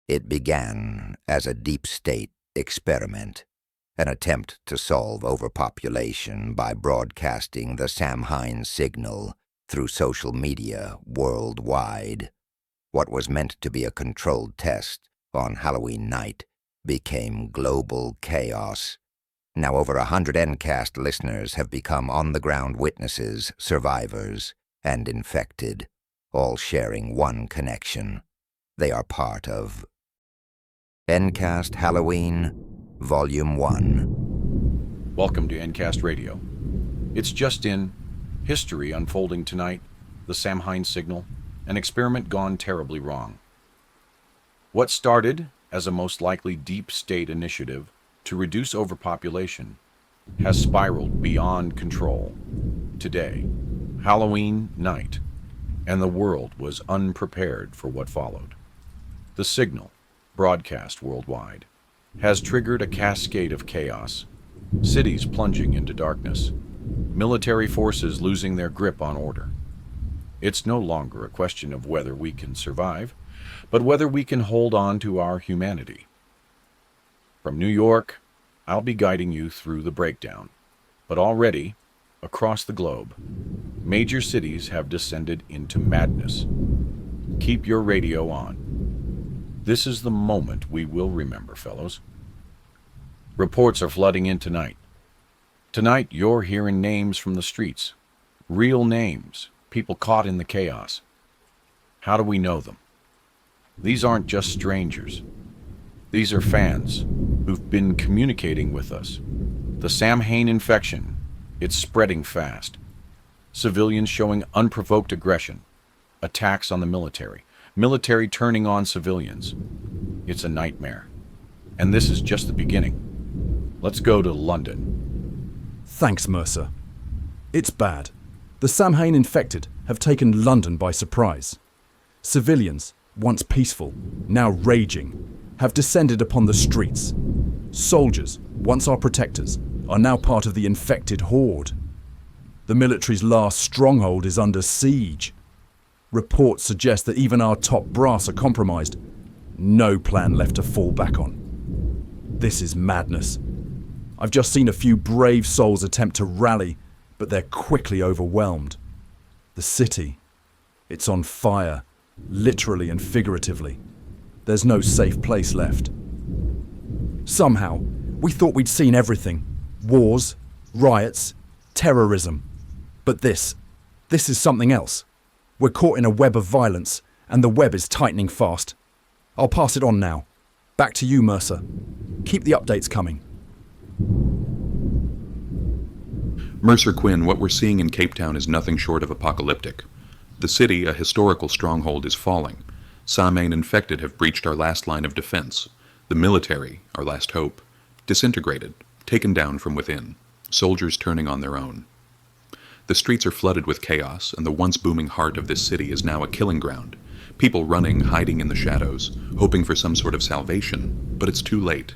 It began as a deep state experiment, an attempt to solve overpopulation by broadcasting the Samhain Signal through social media worldwide. What was meant to be a controlled test on Halloween night became global chaos. Now over 100 Endcast listeners have become on-the-ground witnesses, survivors, and infected, all sharing one connection. They are part of Endcast Halloween, Volume 1. Welcome to Endcast Radio. It's just in, history unfolding tonight, the Samhain Signal, an experiment gone terribly wrong. What started as a most likely deep state initiative to reduce overpopulation has spiraled beyond control. Today, Halloween night, and the world was unprepared for what followed. The signal, broadcast worldwide, has triggered a cascade of chaos, cities plunging into darkness, military forces losing their grip on order. It's no longer a question of whether we can survive, but whether we can hold on to our humanity. From New York, I'll be guiding you through the breakdown, but already, across the globe, major cities have descended into madness. Keep your radio on. This is the moment we will remember, fellows. Reports are flooding in tonight. Tonight, you're hearing names from the streets. Real names, people caught in the chaos. How do we know them? These aren't just strangers. These are fans who've been communicating with us. The Samhain infection, it's spreading fast. Civilians showing unprovoked aggression. Attacks on the military. Military turning on civilians. It's a nightmare. And this is just the beginning. Let's go to London. Thanks, Mercer. It's bad. The Samhain infected have taken London by surprise. Civilians, once peaceful, now raging, have descended upon the streets. Soldiers, once our protectors, are now part of the infected horde. The military's last stronghold is under siege. Reports suggest that even our top brass are compromised. No plan left to fall back on. This is madness. I've just seen a few brave souls attempt to rally, but they're quickly overwhelmed. The city, it's on fire, literally and figuratively. There's no safe place left. Somehow, we thought we'd seen everything. Wars, riots, terrorism. But this is something else. We're caught in a web of violence, and the web is tightening fast. I'll pass it on now. Back to you, Mercer. Keep the updates coming. Mercer Quinn, what we're seeing in Cape Town is nothing short of apocalyptic. The city, a historical stronghold, is falling. Samhain infected have breached our last line of defense. The military, our last hope, disintegrated, taken down from within. Soldiers turning on their own. The streets are flooded with chaos, and the once booming heart of this city is now a killing ground. People running, hiding in the shadows, hoping for some sort of salvation, but it's too late.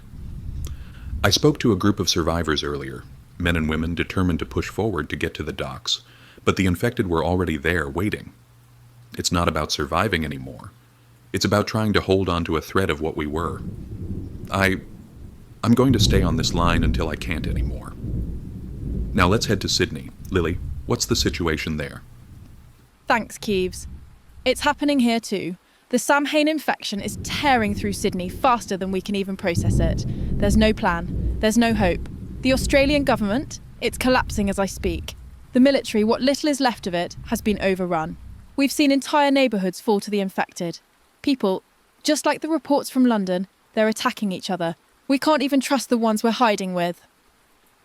I spoke to a group of survivors earlier, men and women determined to push forward to get to the docks, but the infected were already there, waiting. It's not about surviving anymore. It's about trying to hold on to a thread of what we were. I'm going to stay on this line until I can't anymore. Now let's head to Sydney. Lily, what's the situation there? Thanks, Keeves. It's happening here too. The Samhain infection is tearing through Sydney faster than we can even process it. There's no plan. There's no hope. The Australian government, it's collapsing as I speak. The military, what little is left of it, has been overrun. We've seen entire neighbourhoods fall to the infected. People, just like the reports from London, they're attacking each other. We can't even trust the ones we're hiding with.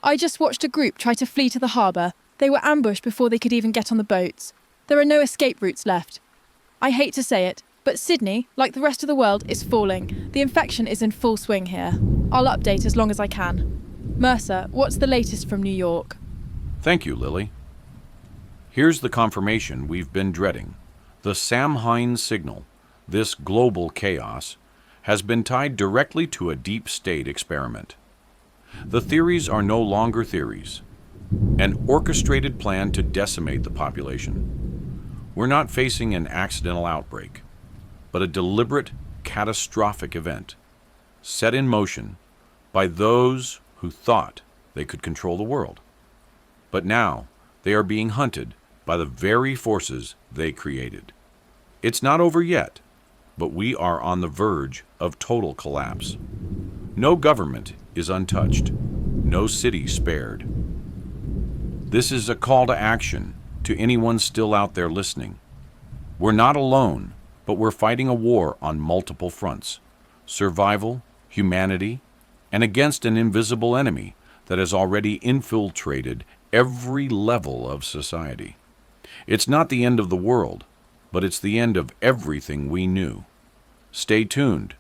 I just watched a group try to flee to the harbour. They were ambushed before they could even get on the boats. There are no escape routes left. I hate to say it, but Sydney, like the rest of the world, is falling. The infection is in full swing here. I'll update as long as I can. Mercer, what's the latest from New York? Thank you, Lily. Here's the confirmation we've been dreading. The Samhain Signal, this global chaos, has been tied directly to a deep state experiment. The theories are no longer theories. An orchestrated plan to decimate the population. We're not facing an accidental outbreak, but a deliberate, catastrophic event, set in motion by those who thought they could control the world. But now they are being hunted by the very forces they created. It's not over yet, but we are on the verge of total collapse. No government is untouched, no city spared. This is a call to action to anyone still out there listening. We're not alone, but we're fighting a war on multiple fronts: survival, humanity, and against an invisible enemy that has already infiltrated every level of society. It's not the end of the world, but it's the end of everything we knew. Stay tuned.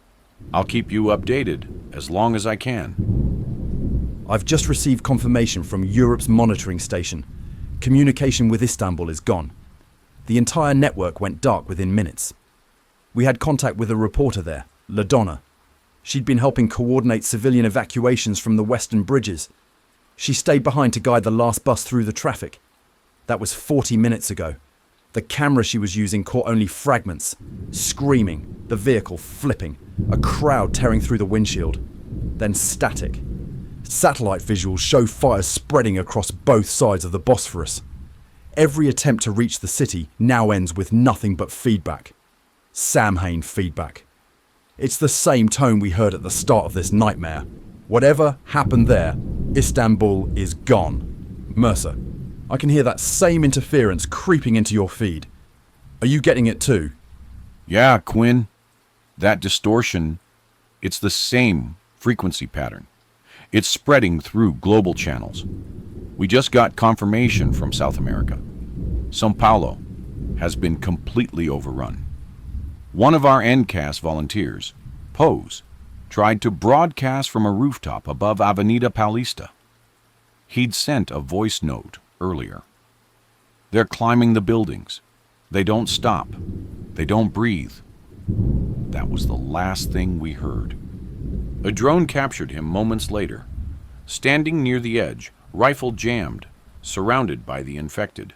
I'll keep you updated as long as I can. I've just received confirmation from Europe's monitoring station. Communication with Istanbul is gone. The entire network went dark within minutes. We had contact with a reporter there, LaDonna. She'd been helping coordinate civilian evacuations from the western bridges. She stayed behind to guide the last bus through the traffic. That was 40 minutes ago. The camera she was using caught only fragments. Screaming, the vehicle flipping, a crowd tearing through the windshield. Then static. Satellite visuals show fires spreading across both sides of the Bosphorus. Every attempt to reach the city now ends with nothing but feedback. Samhain feedback. It's the same tone we heard at the start of this nightmare. Whatever happened there, Istanbul is gone. Mercer, I can hear that same interference creeping into your feed. Are you getting it too? Yeah, Quinn. That distortion, it's the same frequency pattern. It's spreading through global channels. We just got confirmation from South America. São Paulo has been completely overrun. One of our Endcast volunteers, Pose, tried to broadcast from a rooftop above Avenida Paulista. He'd sent a voice note earlier. They're climbing the buildings. They don't stop. They don't breathe. That was the last thing we heard. A drone captured him moments later, standing near the edge, rifle jammed, surrounded by the infected.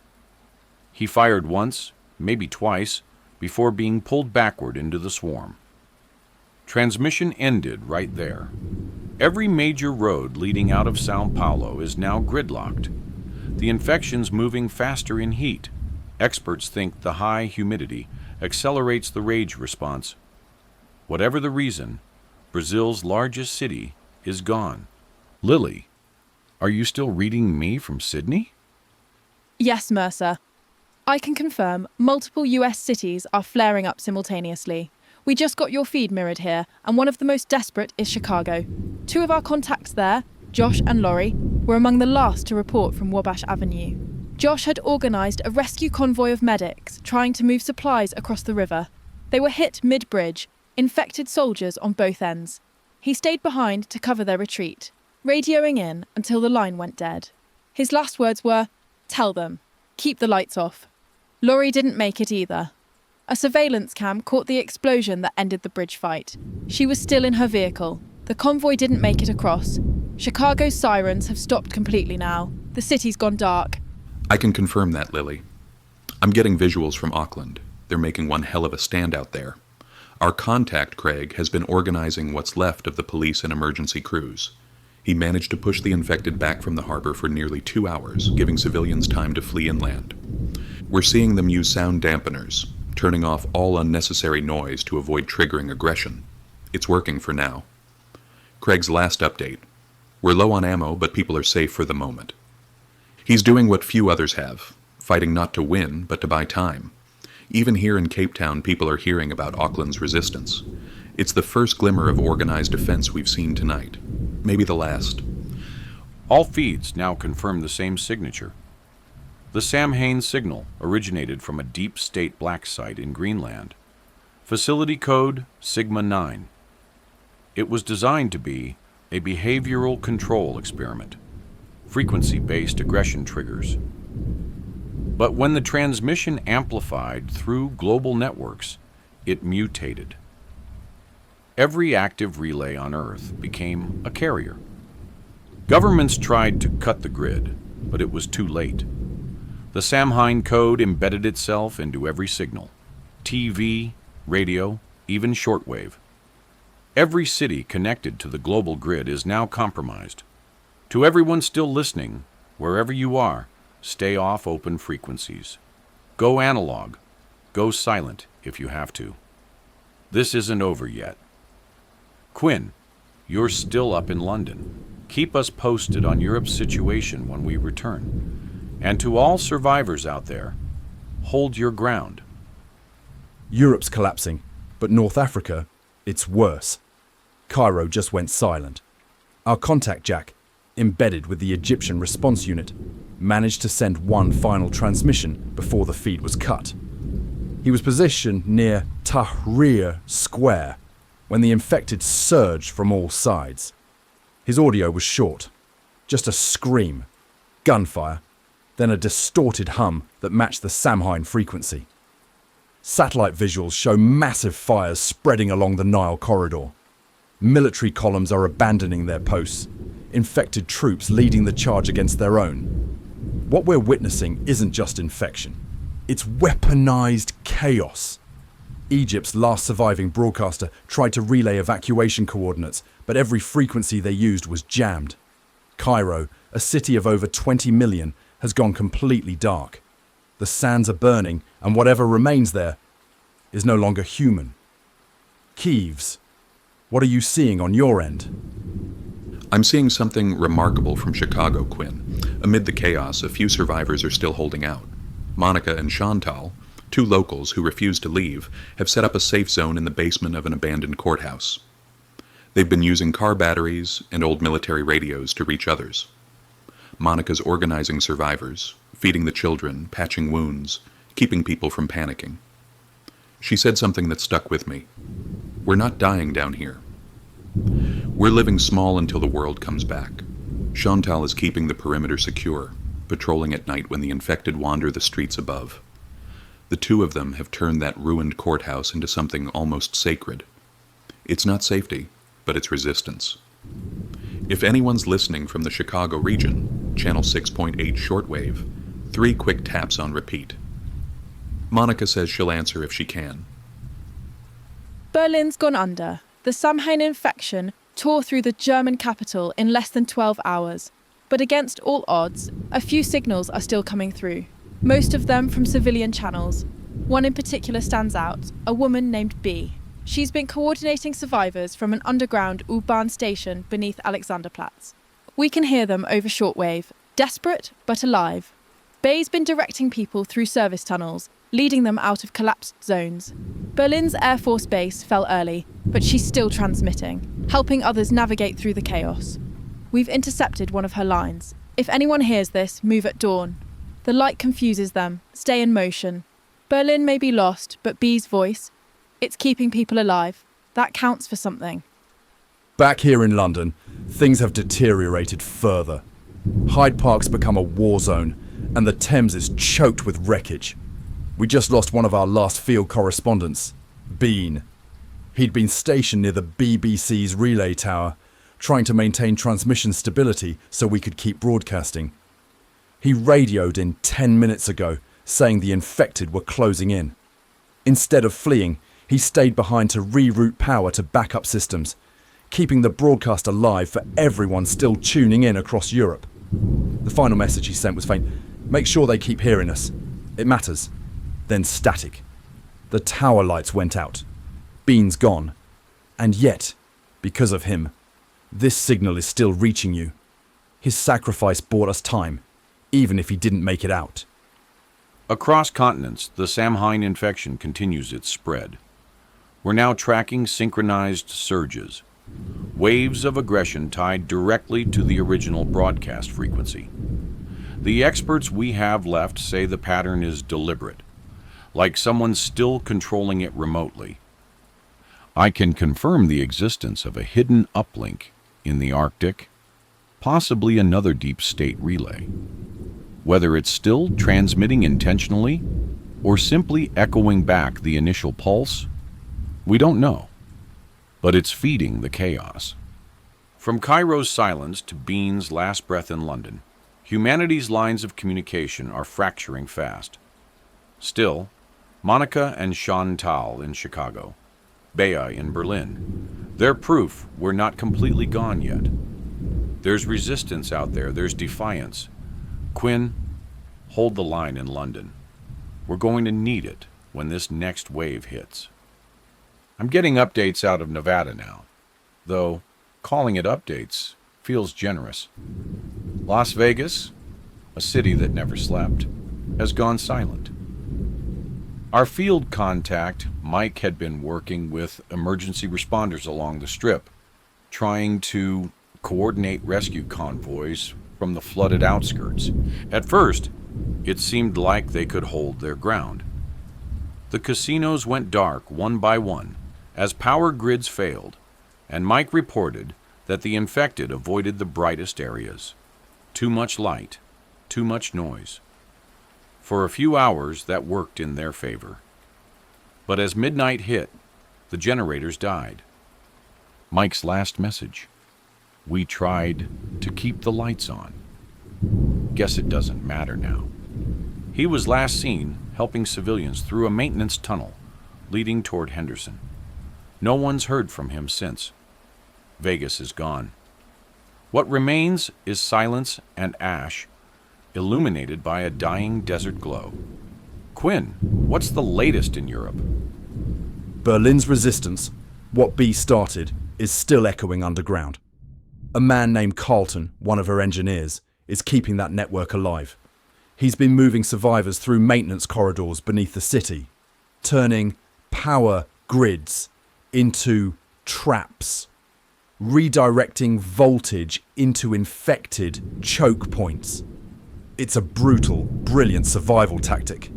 He fired once, maybe twice, before being pulled backward into the swarm. Transmission ended right there. Every major road leading out of São Paulo is now gridlocked. The infection's moving faster in heat. Experts think the high humidity accelerates the rage response. Whatever the reason, Brazil's largest city is gone. Lily, are you still reading me from Sydney? Yes, Mercer. I can confirm multiple US cities are flaring up simultaneously. We just got your feed mirrored here, and one of the most desperate is Chicago. Two of our contacts there, Josh and Laurie, were among the last to report from Wabash Avenue. Josh had organised a rescue convoy of medics trying to move supplies across the river. They were hit mid-bridge, infected soldiers on both ends. He stayed behind to cover their retreat, radioing in until the line went dead. His last words were, "Tell them, keep the lights off." Laurie didn't make it either. A surveillance cam caught the explosion that ended the bridge fight. She was still in her vehicle. The convoy didn't make it across. Chicago's sirens have stopped completely now. The city's gone dark. I can confirm that, Lily. I'm getting visuals from Auckland. They're making one hell of a stand out there. Our contact, Craig, has been organizing what's left of the police and emergency crews. He managed to push the infected back from the harbor for nearly 2 hours, giving civilians time to flee inland. We're seeing them use sound dampeners, turning off all unnecessary noise to avoid triggering aggression. It's working for now. Craig's last update. We're low on ammo, but people are safe for the moment. He's doing what few others have, fighting not to win, but to buy time. Even here in Cape Town, people are hearing about Auckland's resistance. It's the first glimmer of organized defense we've seen tonight. Maybe the last. All feeds now confirm the same signature. The Samhain Signal originated from a deep state black site in Greenland. Facility code Sigma 9. It was designed to be a behavioral control experiment, frequency-based aggression triggers. But when the transmission amplified through global networks, it mutated. Every active relay on Earth became a carrier. Governments tried to cut the grid, but it was too late. The Samhain code embedded itself into every signal: TV, radio, even shortwave. Every city connected to the global grid is now compromised. To everyone still listening, wherever you are, stay off open frequencies. Go analog. Go silent if you have to. This isn't over yet. Quinn, you're still up in London. Keep us posted on Europe's situation when we return. And to all survivors out there, hold your ground. Europe's collapsing, but North Africa, it's worse. Cairo just went silent. Our contact Jack, embedded with the Egyptian response unit, managed to send one final transmission before the feed was cut. He was positioned near Tahrir Square when the infected surged from all sides. His audio was short, just a scream, gunfire, then a distorted hum that matched the Samhain frequency. Satellite visuals show massive fires spreading along the Nile corridor. Military columns are abandoning their posts, infected troops leading the charge against their own. What we're witnessing isn't just infection. It's weaponized chaos. Egypt's last surviving broadcaster tried to relay evacuation coordinates, but every frequency they used was jammed. Cairo, a city of over 20 million, has gone completely dark. The sands are burning, and whatever remains there is no longer human. Keeves, what are you seeing on your end? I'm seeing something remarkable from Chicago, Quinn. Amid the chaos, a few survivors are still holding out. Monica and Chantal, two locals who refuse to leave, have set up a safe zone in the basement of an abandoned courthouse. They've been using car batteries and old military radios to reach others. Monica's organizing survivors, feeding the children, patching wounds, keeping people from panicking. She said something that stuck with me. We're not dying down here. We're living small until the world comes back. Chantal is keeping the perimeter secure, patrolling at night when the infected wander the streets above. The two of them have turned that ruined courthouse into something almost sacred. It's not safety, but it's resistance. If anyone's listening from the Chicago region, channel 6.8 shortwave, 3 quick taps on repeat. Monica says she'll answer if she can. Berlin's gone under. The Samhain infection tore through the German capital in less than 12 hours. But against all odds, a few signals are still coming through, most of them from civilian channels. One in particular stands out, a woman named B. She's been coordinating survivors from an underground U-Bahn station beneath Alexanderplatz. We can hear them over shortwave, desperate but alive. B's been directing people through service tunnels, leading them out of collapsed zones. Berlin's Air Force Base fell early, but she's still transmitting, helping others navigate through the chaos. We've intercepted one of her lines. If anyone hears this, move at dawn. The light confuses them. Stay in motion. Berlin may be lost, but B's voice, it's keeping people alive. That counts for something. Back here in London, things have deteriorated further. Hyde Park's become a war zone, and the Thames is choked with wreckage. We just lost one of our last field correspondents, Bean. He'd been stationed near the BBC's relay tower, trying to maintain transmission stability so we could keep broadcasting. He radioed in 10 minutes ago, saying the infected were closing in. Instead of fleeing, he stayed behind to reroute power to backup systems, keeping the broadcast alive for everyone still tuning in across Europe. The final message he sent was faint. Make sure they keep hearing us. It matters. Then static. The tower lights went out. Bean's gone. And yet, because of him, this signal is still reaching you. His sacrifice bought us time, even if he didn't make it out. Across continents, the Samhain infection continues its spread. We're now tracking synchronized surges, waves of aggression tied directly to the original broadcast frequency. The experts we have left say the pattern is deliberate, like someone's still controlling it remotely. I can confirm the existence of a hidden uplink in the Arctic, possibly another deep state relay. Whether it's still transmitting intentionally or simply echoing back the initial pulse, we don't know. But it's feeding the chaos. From Cairo's silence to Bean's last breath in London, humanity's lines of communication are fracturing fast. Still, Monica and Chantal in Chicago, Bea in Berlin, They're proof we're not completely gone yet. There's resistance out there, there's defiance. Quinn, hold the line in London. We're going to need it when this next wave hits. I'm getting updates out of Nevada now, though calling it updates feels generous. Las Vegas, a city that never slept, has gone silent. Our field contact, Mike, had been working with emergency responders along the Strip, trying to coordinate rescue convoys from the flooded outskirts. At first, it seemed like they could hold their ground. The casinos went dark one by one as power grids failed, and Mike reported that the infected avoided the brightest areas. Too much light, too much noise. For a few hours, that worked in their favor. But as midnight hit, the generators died. Mike's last message: we tried to keep the lights on. Guess it doesn't matter now. He was last seen helping civilians through a maintenance tunnel leading toward Henderson. No one's heard from him since. Vegas is gone. What remains is silence and ash, illuminated by a dying desert glow. Quinn, what's the latest in Europe? Berlin's resistance, what B started, is still echoing underground. A man named Carlton, one of her engineers, is keeping that network alive. He's been moving survivors through maintenance corridors beneath the city, turning power grids into traps, redirecting voltage into infected choke points. It's a brutal, brilliant survival tactic.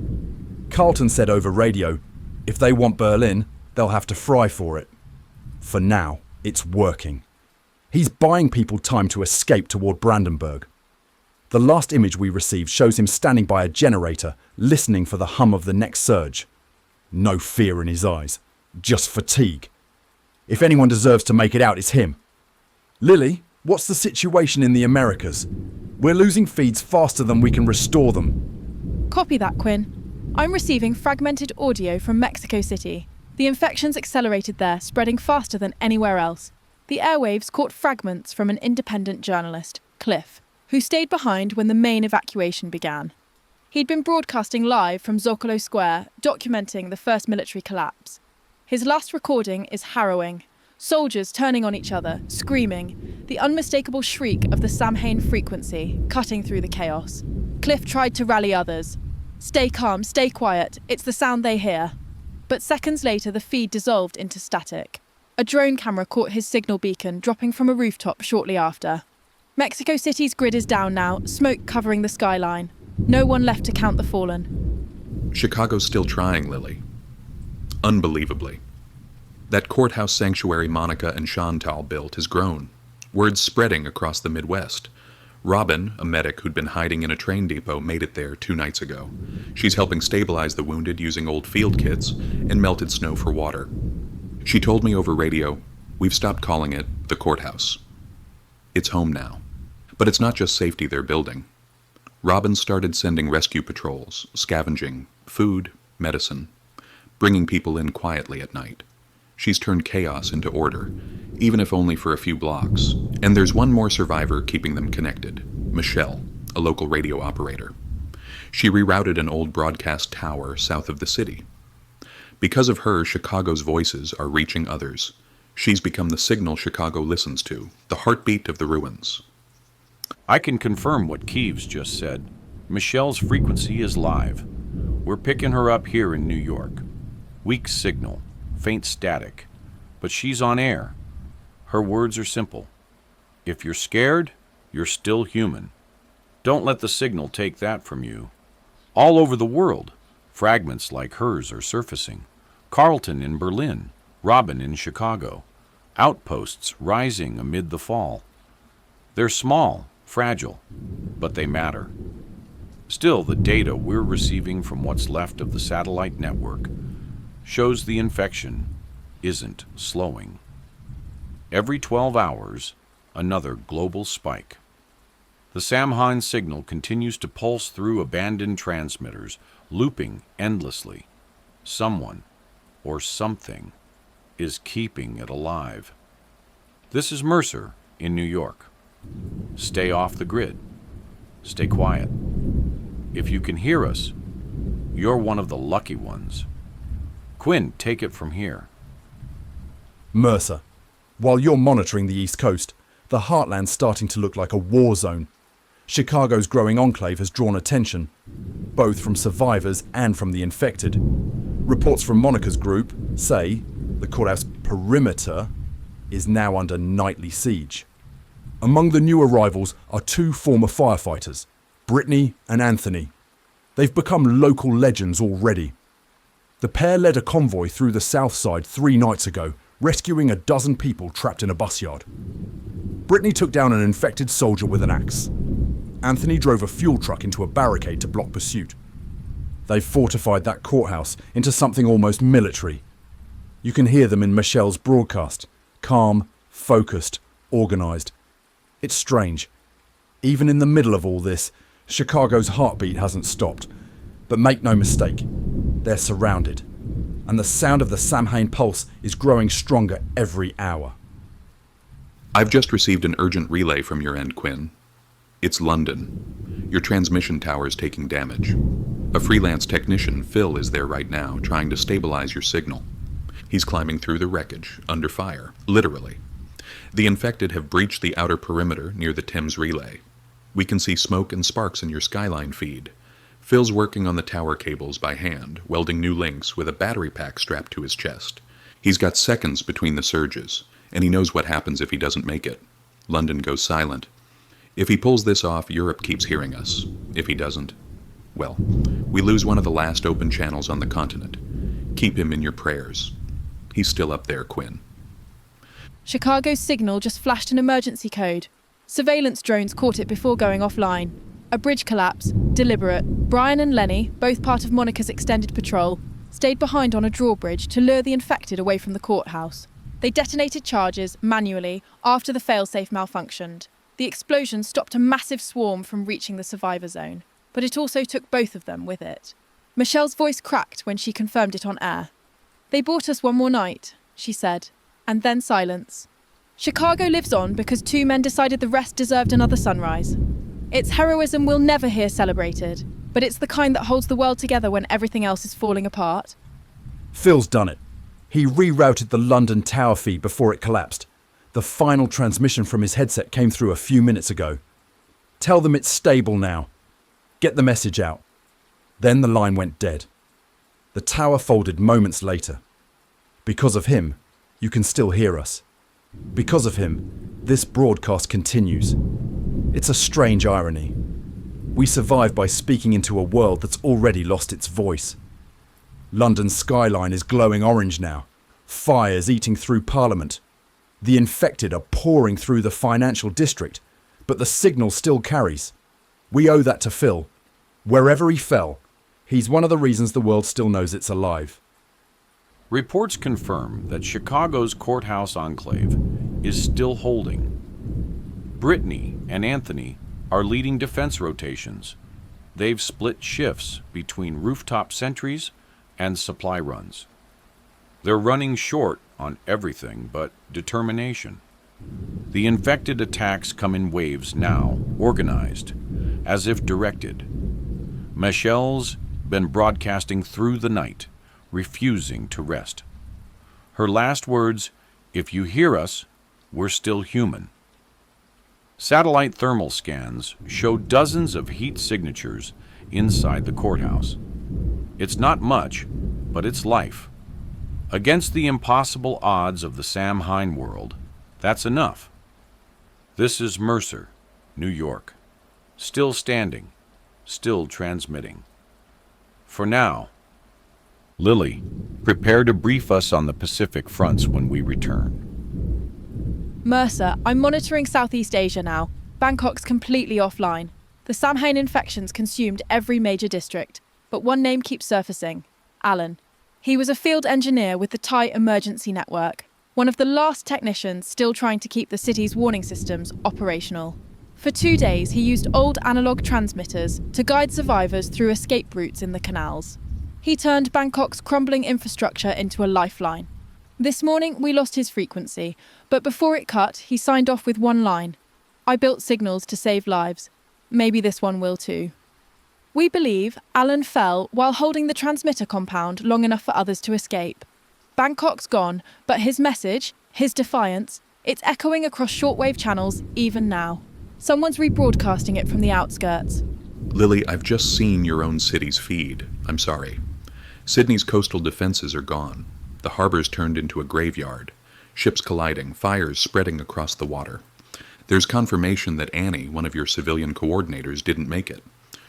Carlton said over radio, if they want Berlin, they'll have to fry for it. For now, it's working. He's buying people time to escape toward Brandenburg. The last image we received shows him standing by a generator, listening for the hum of the next surge. No fear in his eyes, just fatigue. If anyone deserves to make it out, it's him. Lily, what's the situation in the Americas? We're losing feeds faster than we can restore them. Copy that, Quinn. I'm receiving fragmented audio from Mexico City. The infection's accelerated there, spreading faster than anywhere else. The airwaves caught fragments from an independent journalist, Cliff, who stayed behind when the main evacuation began. He'd been broadcasting live from Zocalo Square, documenting the first military collapse. His last recording is harrowing. Soldiers turning on each other, screaming, the unmistakable shriek of the Samhain frequency cutting through the chaos. Cliff tried to rally others. Stay calm, stay quiet, it's the sound they hear. But seconds later, the feed dissolved into static. A drone camera caught his signal beacon dropping from a rooftop shortly after. Mexico City's grid is down now, smoke covering the skyline. No one left to count the fallen. Chicago's still trying, Lily. Unbelievably. That courthouse sanctuary Monica and Chantal built has grown. Word's spreading across the Midwest. Robin, a medic who'd been hiding in a train depot, made it there 2 nights ago. She's helping stabilize the wounded using old field kits and melted snow for water. She told me over radio, we've stopped calling it the courthouse. It's home now. But it's not just safety they're building. Robin started sending rescue patrols, scavenging, food, medicine, bringing people in quietly at night. She's turned chaos into order, even if only for a few blocks. And there's one more survivor keeping them connected, Michelle, a local radio operator. She rerouted an old broadcast tower south of the city. Because of her, Chicago's voices are reaching others. She's become the signal Chicago listens to, the heartbeat of the ruins. I can confirm what Keeves just said. Michelle's frequency is live. We're picking her up here in New York. Weak signal, faint static, but she's on air. Her words are simple. If you're scared, you're still human. Don't let the signal take that from you. All over the world, fragments like hers are surfacing. Carlton in Berlin, Robin in Chicago. Outposts rising amid the fall. They're small, fragile, but they matter. Still, the data we're receiving from what's left of the satellite network shows the infection isn't slowing. Every 12 hours, another global spike. The Samhain Signal continues to pulse through abandoned transmitters, looping endlessly. Someone, or something, is keeping it alive. This is Mercer in New York. Stay off the grid. Stay quiet. If you can hear us, you're one of the lucky ones. Quinn, take it from here. Mercer, while you're monitoring the East Coast, the heartland's starting to look like a war zone. Chicago's growing enclave has drawn attention, both from survivors and from the infected. Reports from Monica's group say the courthouse perimeter is now under nightly siege. Among the new arrivals are two former firefighters, Brittany and Anthony. They've become local legends already. The pair led a convoy through the south side 3 nights ago, rescuing a dozen people trapped in a bus yard. Brittany took down an infected soldier with an axe. Anthony drove a fuel truck into a barricade to block pursuit. They've fortified that courthouse into something almost military. You can hear them in Michelle's broadcast. Calm, focused, organised. It's strange. Even in the middle of all this, Chicago's heartbeat hasn't stopped. But make no mistake, they're surrounded. And the sound of the Samhain pulse is growing stronger every hour. I've just received an urgent relay from your end, Quinn. It's London. Your transmission tower is taking damage. A freelance technician, Phil, is there right now, trying to stabilize your signal. He's climbing through the wreckage, under fire, literally. The infected have breached the outer perimeter near the Thames relay. We can see smoke and sparks in your skyline feed. Phil's working on the tower cables by hand, welding new links with a battery pack strapped to his chest. He's got seconds between the surges, and he knows what happens if he doesn't make it. London goes silent. If he pulls this off, Europe keeps hearing us. If he doesn't, well, we lose one of the last open channels on the continent. Keep him in your prayers. He's still up there, Quinn. Chicago's signal just flashed an emergency code. Surveillance drones caught it before going offline. A bridge collapse, deliberate. Brian and Lenny, both part of Monica's extended patrol, stayed behind on a drawbridge to lure the infected away from the courthouse. They detonated charges manually after the failsafe malfunctioned. The explosion stopped a massive swarm from reaching the survivor zone, but it also took both of them with it. Michelle's voice cracked when she confirmed it on air. "They bought us one more night," she said, and then silence. Chicago lives on because 2 men decided the rest deserved another sunrise. Its heroism will never hear celebrated, but it's the kind that holds the world together when everything else is falling apart. Phil's done it. He rerouted the London tower feed before it collapsed. The final transmission from his headset came through a few minutes ago. Tell them it's stable now. Get the message out. Then the line went dead. The tower folded moments later. Because of him, you can still hear us. Because of him, this broadcast continues. It's a strange irony. We survive by speaking into a world that's already lost its voice. London's skyline is glowing orange now. Fires eating through Parliament. The infected are pouring through the financial district, but the signal still carries. We owe that to Phil. Wherever he fell, he's one of the reasons the world still knows it's alive. Reports confirm that Chicago's courthouse enclave is still holding. Brittany and Anthony are leading defense rotations. They've split shifts between rooftop sentries and supply runs. They're running short on everything but determination. The infected attacks come in waves now, organized, as if directed. Michelle's been broadcasting through the night, refusing to rest. Her last words, "If you hear us, we're still human." Satellite thermal scans show dozens of heat signatures inside the courthouse. It's not much, but it's life. Against the impossible odds of the Samhain world, that's enough. This is Mercer, New York. Still standing, still transmitting. For now, Lily, prepare to brief us on the Pacific fronts when we return. Mercer, I'm monitoring Southeast Asia now. Bangkok's completely offline. The Samhain infections consumed every major district, but one name keeps surfacing: Alan. He was a field engineer with the Thai Emergency Network, one of the last technicians still trying to keep the city's warning systems operational. For 2 days, he used old analogue transmitters to guide survivors through escape routes in the canals. He turned Bangkok's crumbling infrastructure into a lifeline. This morning we lost his frequency, but before it cut, he signed off with one line. I built signals to save lives. Maybe this one will too. We believe Alan fell while holding the transmitter compound long enough for others to escape. Bangkok's gone, but his message, his defiance, it's echoing across shortwave channels even now. Someone's rebroadcasting it from the outskirts. Lily, I've just seen your own city's feed. I'm sorry. Sydney's coastal defenses are gone. The harbor's turned into a graveyard. Ships colliding, fires spreading across the water. There's confirmation that Annie, one of your civilian coordinators, didn't make it.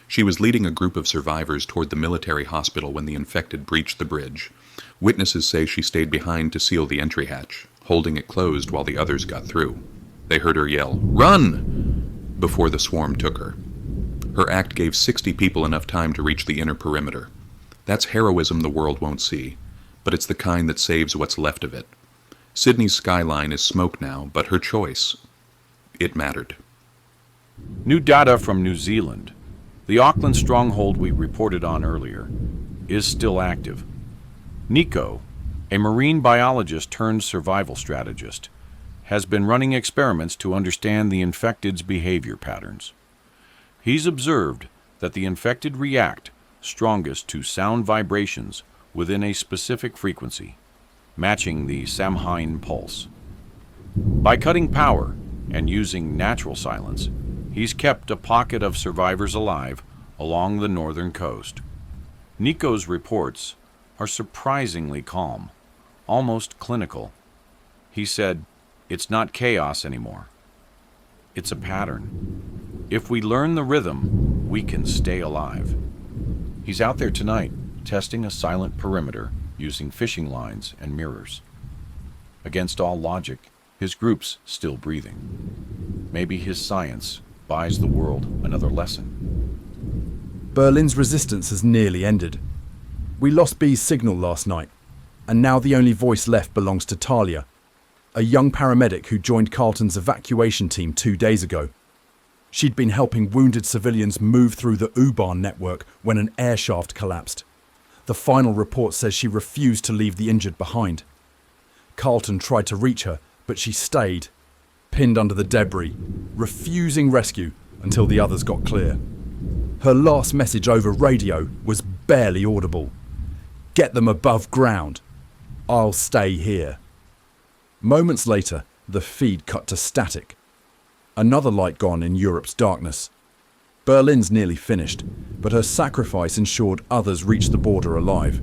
She was leading a group of survivors toward the military hospital when the infected breached the bridge. Witnesses say she stayed behind to seal the entry hatch, holding it closed while the others got through. They heard her yell, "Run!" before the swarm took her. Her act gave 60 people enough time to reach the inner perimeter. That's heroism the world won't see, but it's the kind that saves what's left of it. Sydney's skyline is smoke now, but her choice, it mattered. New data from New Zealand. The Auckland stronghold we reported on earlier is still active. Nico, a marine biologist turned survival strategist, has been running experiments to understand the infected's behavior patterns. He's observed that the infected react strongest to sound vibrations within a specific frequency, matching the Samhain pulse. By cutting power and using natural silence, he's kept a pocket of survivors alive along the northern coast. Nico's reports are surprisingly calm, almost clinical. He said, "It's not chaos anymore. It's a pattern. If we learn the rhythm, we can stay alive." He's out there tonight, testing a silent perimeter using fishing lines and mirrors. Against all logic, his group's still breathing. Maybe his science buys the world another lesson. Berlin's resistance has nearly ended. We lost B's signal last night, and now the only voice left belongs to Talia, a young paramedic who joined Carlton's evacuation team 2 days ago. She'd been helping wounded civilians move through the U-Bahn network when an air shaft collapsed. The final report says she refused to leave the injured behind. Carlton tried to reach her, but she stayed, pinned under the debris, refusing rescue until the others got clear. Her last message over radio was barely audible. "Get them above ground. I'll stay here." Moments later, the feed cut to static. Another light gone in Europe's darkness. Berlin's nearly finished, but her sacrifice ensured others reached the border alive.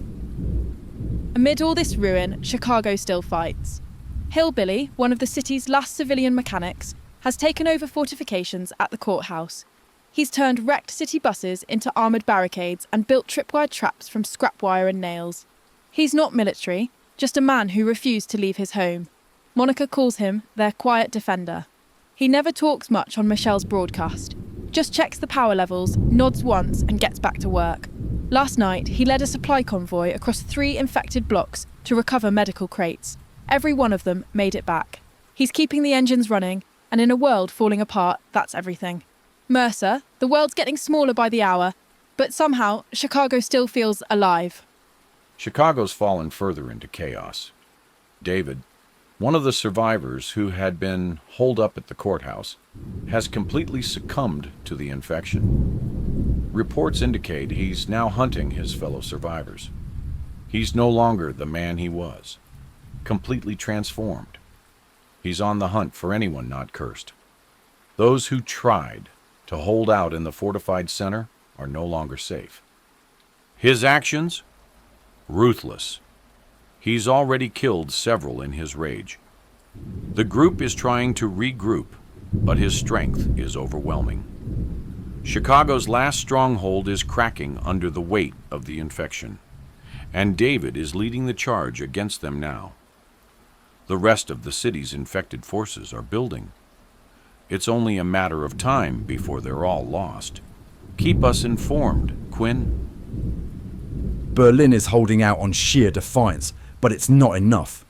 Amid all this ruin, Chicago still fights. Hillbilly, one of the city's last civilian mechanics, has taken over fortifications at the courthouse. He's turned wrecked city buses into armoured barricades and built tripwire traps from scrap wire and nails. He's not military, just a man who refused to leave his home. Monica calls him their quiet defender. He never talks much on Michelle's broadcast, just checks the power levels, nods once and gets back to work. Last night, he led a supply convoy across 3 infected blocks to recover medical crates. Every one of them made it back. He's keeping the engines running, and in a world falling apart, that's everything. Mercer, the world's getting smaller by the hour, but somehow Chicago still feels alive. Chicago's fallen further into chaos. David, one of the survivors who had been holed up at the courthouse, has completely succumbed to the infection. Reports indicate he's now hunting his fellow survivors. He's no longer the man he was, completely transformed. He's on the hunt for anyone not cursed. Those who tried to hold out in the fortified center are no longer safe. His actions? Ruthless. He's already killed several in his rage. The group is trying to regroup, but his strength is overwhelming. Chicago's last stronghold is cracking under the weight of the infection, and David is leading the charge against them now. The rest of the city's infected forces are building. It's only a matter of time before they're all lost. Keep us informed, Quinn. Berlin is holding out on sheer defiance, but it's not enough.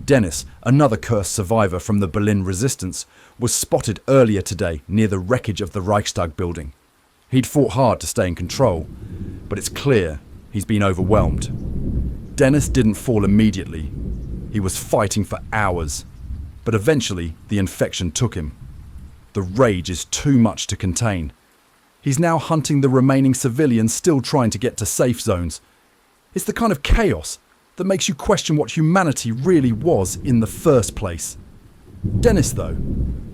Dennis, another cursed survivor from the Berlin resistance, was spotted earlier today near the wreckage of the Reichstag building. He'd fought hard to stay in control, but it's clear he's been overwhelmed. Dennis didn't fall immediately. He was fighting for hours, but eventually the infection took him. The rage is too much to contain. He's now hunting the remaining civilians still trying to get to safe zones. It's the kind of chaos that makes you question what humanity really was in the first place. Dennis, though,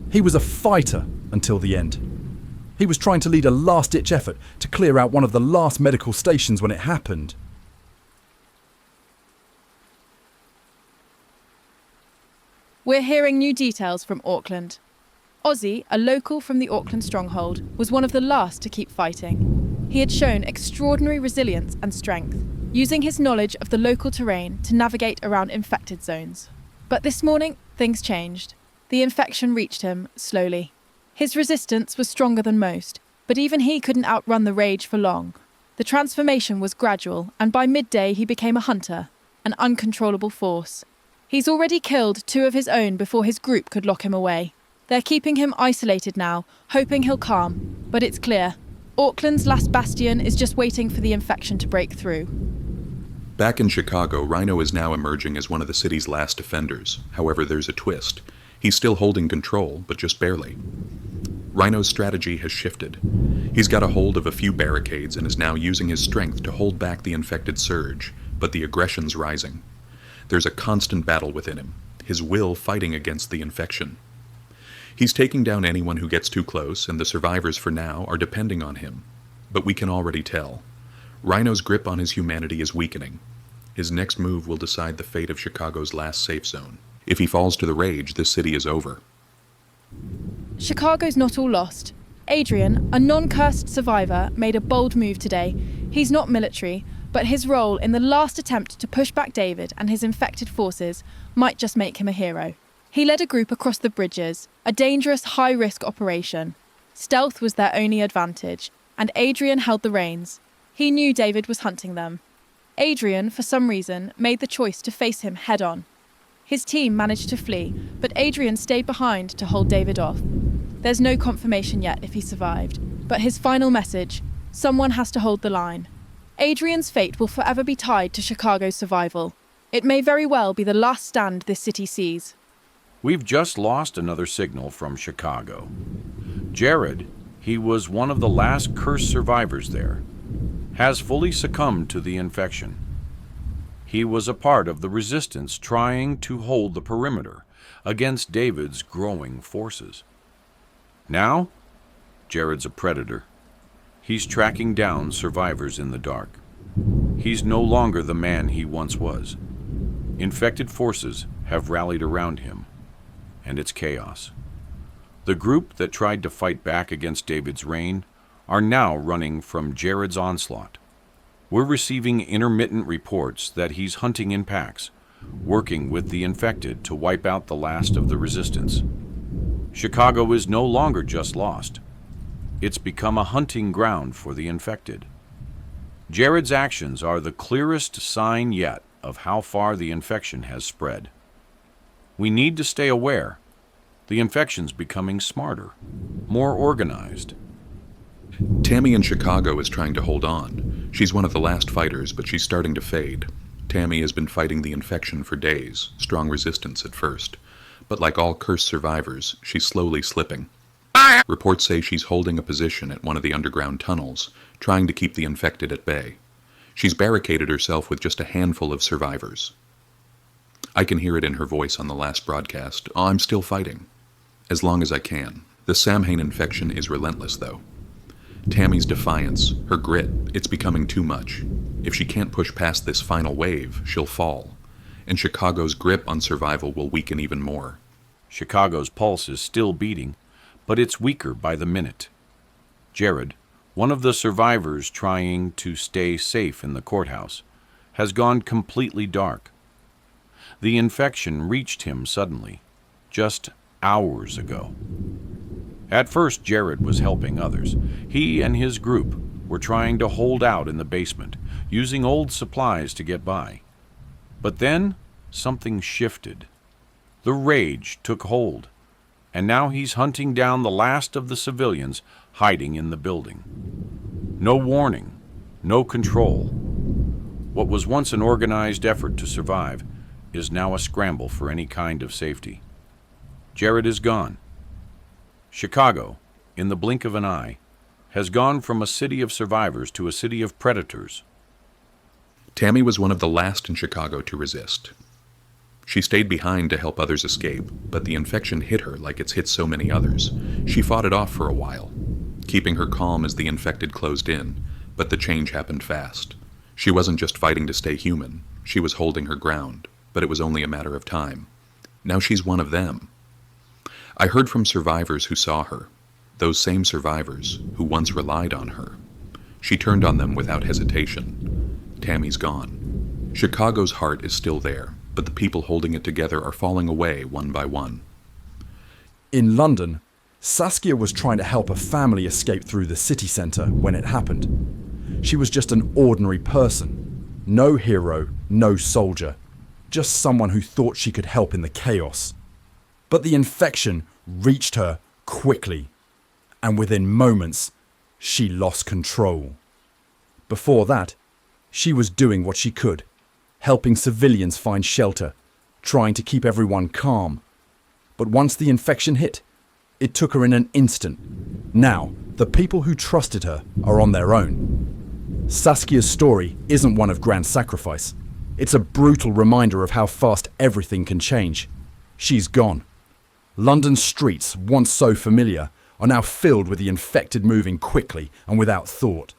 he was a fighter until the end. He was trying to lead a last-ditch effort to clear out one of the last medical stations when it happened. We're hearing new details from Auckland. Ozzy, a local from the Auckland stronghold, was one of the last to keep fighting. He had shown extraordinary resilience and strength, using his knowledge of the local terrain to navigate around infected zones. But this morning, things changed. The infection reached him slowly. His resistance was stronger than most, but even he couldn't outrun the rage for long. The transformation was gradual, and by midday he became a hunter, an uncontrollable force. He's already killed 2 of his own before his group could lock him away. They're keeping him isolated now, hoping he'll calm. But it's clear, Auckland's last bastion is just waiting for the infection to break through. Back in Chicago, Rhino is now emerging as one of the city's last defenders. However, there's a twist. He's still holding control, but just barely. Rhino's strategy has shifted. He's got a hold of a few barricades and is now using his strength to hold back the infected surge, but the aggression's rising. There's a constant battle within him, his will fighting against the infection. He's taking down anyone who gets too close, and the survivors for now are depending on him. But we can already tell. Rhino's grip on his humanity is weakening. His next move will decide the fate of Chicago's last safe zone. If he falls to the rage, this city is over. Chicago's not all lost. Adrian, a non-cursed survivor, made a bold move today. He's not military, but his role in the last attempt to push back David and his infected forces might just make him a hero. He led a group across the bridges, a dangerous, high-risk operation. Stealth was their only advantage, and Adrian held the reins. He knew David was hunting them. Adrian, for some reason, made the choice to face him head-on. His team managed to flee, but Adrian stayed behind to hold David off. There's no confirmation yet if he survived, but his final message, someone has to hold the line. Adrian's fate will forever be tied to Chicago's survival. It may very well be the last stand this city sees. We've just lost another signal from Chicago. Jared, he was one of the last cursed survivors there, has fully succumbed to the infection. He was a part of the resistance trying to hold the perimeter against David's growing forces. Now, Jared's a predator. He's tracking down survivors in the dark. He's no longer the man he once was. Infected forces have rallied around him, and it's chaos. The group that tried to fight back against David's reign are now running from Jared's onslaught. We're receiving intermittent reports that he's hunting in packs, working with the infected to wipe out the last of the resistance. Chicago is no longer just lost. It's become a hunting ground for the infected. Jared's actions are the clearest sign yet of how far the infection has spread. We need to stay aware. The infection's becoming smarter, more organized. Tammy in Chicago is trying to hold on. She's one of the last fighters, but she's starting to fade. Tammy has been fighting the infection for days, strong resistance at first. But like all cursed survivors, she's slowly slipping. Reports say she's holding a position at one of the underground tunnels, trying to keep the infected at bay. She's barricaded herself with just a handful of survivors. I can hear it in her voice on the last broadcast. I'm still fighting. As long as I can. The Samhain infection is relentless, though. Tammy's defiance, her grit, it's becoming too much. If she can't push past this final wave, she'll fall. And Chicago's grip on survival will weaken even more. Chicago's pulse is still beating, but it's weaker by the minute. Jared, one of the survivors trying to stay safe in the courthouse, has gone completely dark. The infection reached him suddenly, just hours ago. At first, Jared was helping others. He and his group were trying to hold out in the basement, using old supplies to get by. But then, something shifted. The rage took hold, and now he's hunting down the last of the civilians hiding in the building. No warning, no control. What was once an organized effort to survive is now a scramble for any kind of safety. Jared is gone. Chicago, in the blink of an eye, has gone from a city of survivors to a city of predators. Tammy was one of the last in Chicago to resist. She stayed behind to help others escape, but the infection hit her like it's hit so many others. She fought it off for a while, keeping her calm as the infected closed in, but the change happened fast. She wasn't just fighting to stay human, she was holding her ground, but it was only a matter of time. Now she's one of them. I heard from survivors who saw her, those same survivors who once relied on her. She turned on them without hesitation. Tammy's gone. Chicago's heart is still there, but the people holding it together are falling away one by one. In London, Saskia was trying to help a family escape through the city centre when it happened. She was just an ordinary person. No hero, no soldier. Just someone who thought she could help in the chaos. But the infection reached her quickly, and within moments, she lost control. Before that, she was doing what she could, helping civilians find shelter, trying to keep everyone calm. But once the infection hit, it took her in an instant. Now, the people who trusted her are on their own. Saskia's story isn't one of grand sacrifice. It's a brutal reminder of how fast everything can change. She's gone. London's streets, once so familiar, are now filled with the infected moving quickly and without thought.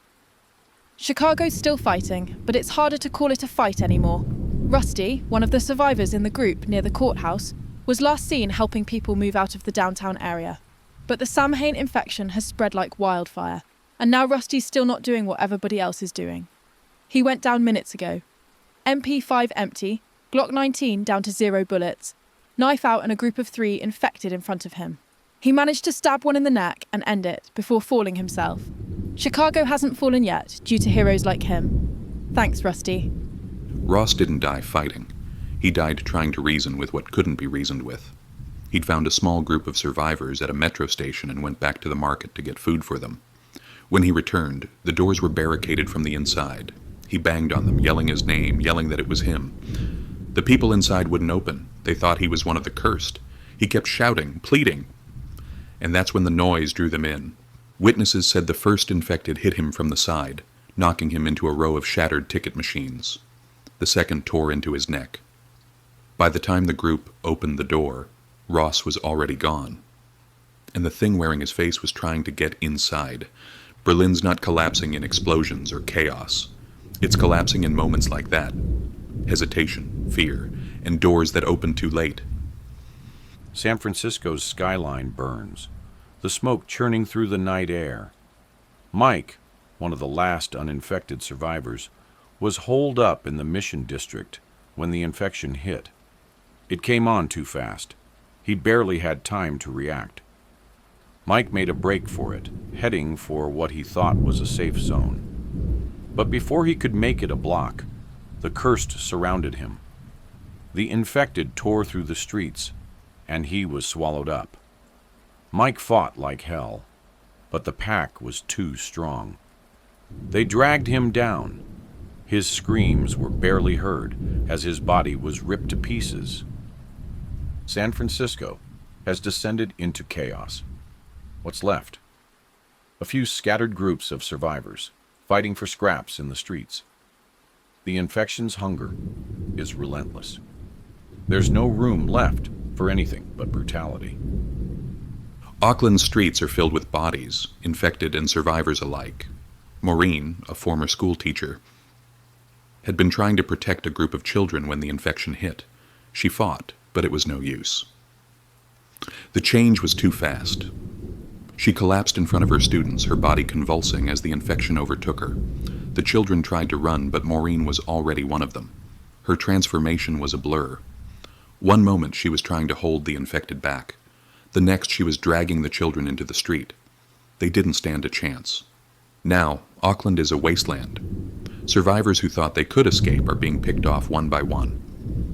Chicago's still fighting, but it's harder to call it a fight anymore. Rusty, one of the survivors in the group near the courthouse, was last seen helping people move out of the downtown area. But the Samhain infection has spread like wildfire, and now Rusty's still not doing what everybody else is doing. He went down minutes ago. MP5 empty, Glock 19 down to 0 bullets, knife out and a group of 3 infected in front of him. He managed to stab one in the neck and end it before falling himself. Chicago hasn't fallen yet due to heroes like him. Thanks, Rusty. Ross didn't die fighting. He died trying to reason with what couldn't be reasoned with. He'd found a small group of survivors at a metro station and went back to the market to get food for them. When he returned, the doors were barricaded from the inside. He banged on them, yelling his name, yelling that it was him. The people inside wouldn't open. They thought he was one of the cursed. He kept shouting, pleading. And that's when the noise drew them in. Witnesses said the first infected hit him from the side, knocking him into a row of shattered ticket machines. The second tore into his neck. By the time the group opened the door, Ross was already gone. And the thing wearing his face was trying to get inside. Berlin's not collapsing in explosions or chaos. It's collapsing in moments like that. Hesitation, fear, and doors that open too late. San Francisco's skyline burns, the smoke churning through the night air. Mike, one of the last uninfected survivors, was holed up in the Mission District when the infection hit. It came on too fast. He'd barely had time to react. Mike made a break for it, heading for what he thought was a safe zone. But before he could make it a block, the cursed surrounded him. The infected tore through the streets, and he was swallowed up. Mike fought like hell, but the pack was too strong. They dragged him down. His screams were barely heard as his body was ripped to pieces. San Francisco has descended into chaos. What's left? A few scattered groups of survivors fighting for scraps in the streets. The infection's hunger is relentless. There's no room left for anything but brutality. Auckland's streets are filled with bodies, infected and survivors alike. Maureen, a former school teacher, had been trying to protect a group of children when the infection hit. She fought, but it was no use. The change was too fast. She collapsed in front of her students, her body convulsing as the infection overtook her. The children tried to run, but Maureen was already one of them. Her transformation was a blur. One moment she was trying to hold the infected back. The next she was dragging the children into the street. They didn't stand a chance. Now, Auckland is a wasteland. Survivors who thought they could escape are being picked off one by one.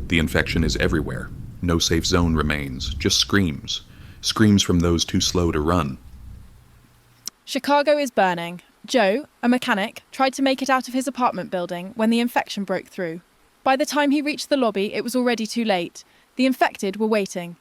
The infection is everywhere. No safe zone remains, just screams. Screams from those too slow to run. Chicago is burning. Joe, a mechanic, tried to make it out of his apartment building when the infection broke through. By the time he reached the lobby, it was already too late. The infected were waiting.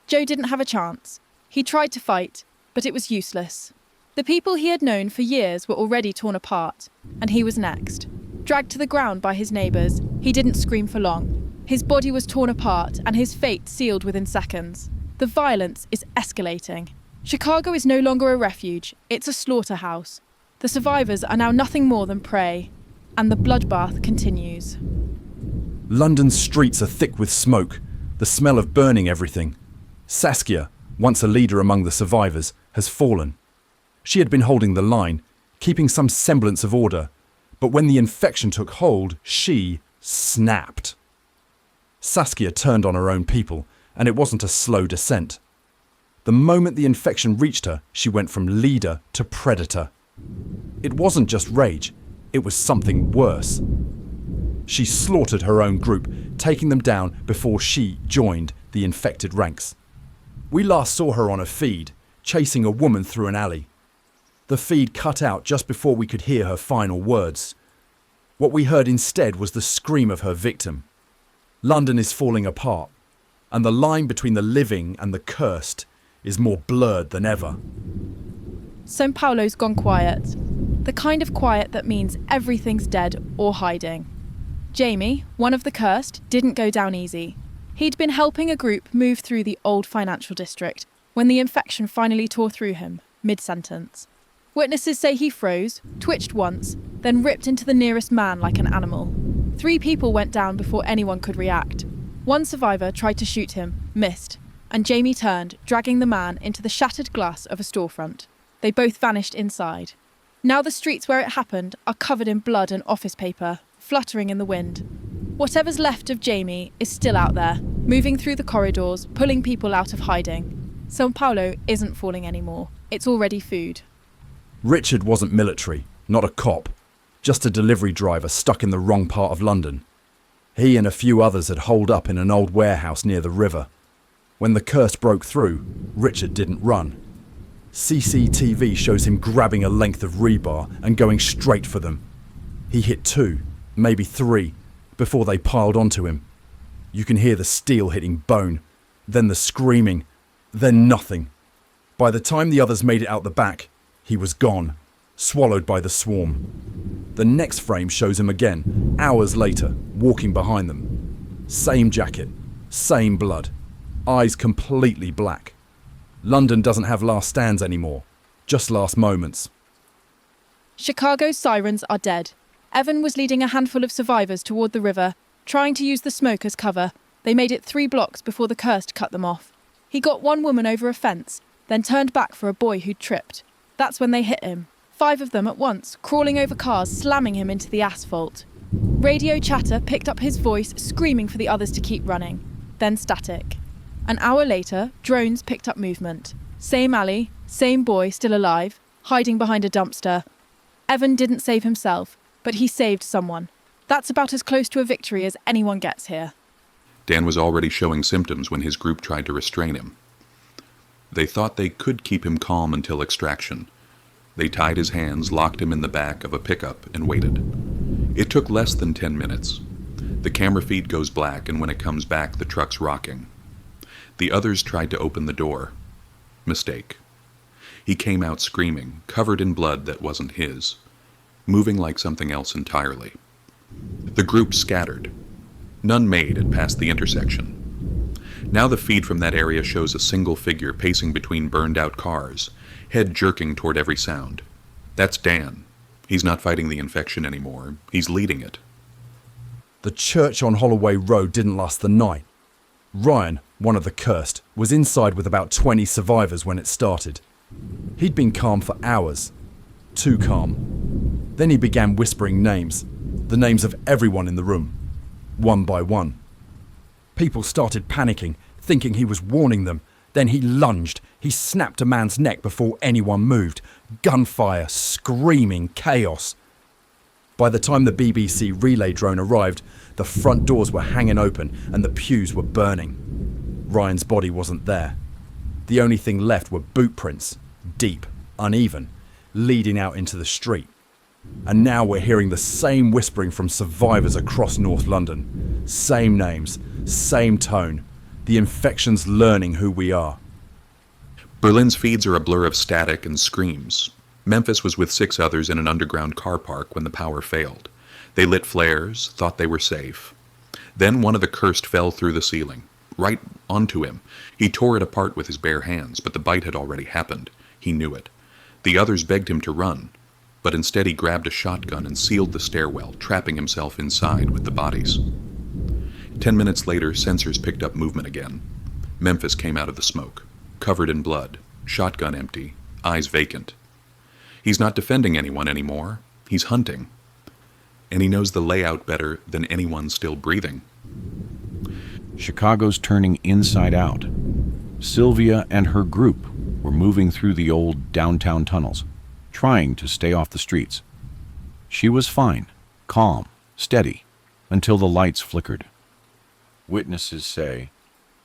Joe didn't have a chance. He tried to fight, but it was useless. The people he had known for years were already torn apart, and he was next. Dragged to the ground by his neighbours, he didn't scream for long. His body was torn apart and his fate sealed within seconds. The violence is escalating. Chicago is no longer a refuge, it's a slaughterhouse. The survivors are now nothing more than prey, and the bloodbath continues. London's streets are thick with smoke, the smell of burning everything. Saskia, once a leader among the survivors, has fallen. She had been holding the line, keeping some semblance of order, but when the infection took hold, she snapped. Saskia turned on her own people, and it wasn't a slow descent. The moment the infection reached her, she went from leader to predator. It wasn't just rage, it was something worse. She slaughtered her own group, taking them down before she joined the infected ranks. We last saw her on a feed, chasing a woman through an alley. The feed cut out just before we could hear her final words. What we heard instead was the scream of her victim. London is falling apart, and the line between the living and the cursed is more blurred than ever. São Paulo's gone quiet. The kind of quiet that means everything's dead or hiding. Jamie, one of the cursed, didn't go down easy. He'd been helping a group move through the old financial district when the infection finally tore through him, mid-sentence. Witnesses say he froze, twitched once, then ripped into the nearest man like an animal. 3 people went down before anyone could react. One survivor tried to shoot him, missed, and Jamie turned, dragging the man into the shattered glass of a storefront. They both vanished inside. Now the streets where it happened are covered in blood and office paper, fluttering in the wind. Whatever's left of Jamie is still out there, moving through the corridors, pulling people out of hiding. São Paulo isn't falling anymore. It's already food. Richard wasn't military, not a cop, just a delivery driver stuck in the wrong part of London. He and a few others had holed up in an old warehouse near the river. When the curse broke through, Richard didn't run. CCTV shows him grabbing a length of rebar and going straight for them. He hit 2, maybe 3, before they piled onto him. You can hear the steel hitting bone, then the screaming, then nothing. By the time the others made it out the back, he was gone, swallowed by the swarm. The next frame shows him again, hours later, walking behind them. Same jacket, same blood, eyes completely black. London doesn't have last stands anymore, just last moments. Chicago's sirens are dead. Evan was leading a handful of survivors toward the river, trying to use the smoke as cover. They made it 3 blocks before the cursed cut them off. He got one woman over a fence, then turned back for a boy who'd tripped. That's when they hit him. 5 of them at once, crawling over cars, slamming him into the asphalt. Radio chatter picked up his voice, screaming for the others to keep running. Then static. An hour later, drones picked up movement. Same alley, same boy still alive, hiding behind a dumpster. Evan didn't save himself, but he saved someone. That's about as close to a victory as anyone gets here. Dan was already showing symptoms when his group tried to restrain him. They thought they could keep him calm until extraction. They tied his hands, locked him in the back of a pickup, and waited. It took less than 10 minutes. The camera feed goes black, and when it comes back, the truck's rocking. The others tried to open the door. Mistake. He came out screaming, covered in blood that wasn't his, moving like something else entirely. The group scattered. None made it past the intersection. Now the feed from that area shows a single figure pacing between burned-out cars, head jerking toward every sound. That's Dan. He's not fighting the infection anymore. He's leading it. The church on Holloway Road didn't last the night. Ryan, one of the cursed, was inside with about 20 survivors when it started. He'd been calm for hours. Too calm. Then he began whispering names. The names of everyone in the room. One by one. People started panicking, thinking he was warning them. Then he lunged. He snapped a man's neck before anyone moved. Gunfire, screaming, chaos. By the time the BBC relay drone arrived, the front doors were hanging open and the pews were burning. Ryan's body wasn't there. The only thing left were boot prints, deep, uneven, leading out into the street. And now we're hearing the same whispering from survivors across North London. Same names, same tone. The infection's learning who we are. Berlin's feeds are a blur of static and screams. Memphis was with 6 others in an underground car park when the power failed. They lit flares, thought they were safe. Then one of the cursed fell through the ceiling, right onto him. He tore it apart with his bare hands, but the bite had already happened. He knew it. The others begged him to run, but instead he grabbed a shotgun and sealed the stairwell, trapping himself inside with the bodies. 10 minutes later, sensors picked up movement again. Memphis came out of the smoke, covered in blood, shotgun empty, eyes vacant. He's not defending anyone anymore. He's hunting. And he knows the layout better than anyone still breathing. Chicago's turning inside out. Sylvia and her group were moving through the old downtown tunnels, trying to stay off the streets. She was fine, calm, steady, until the lights flickered. Witnesses say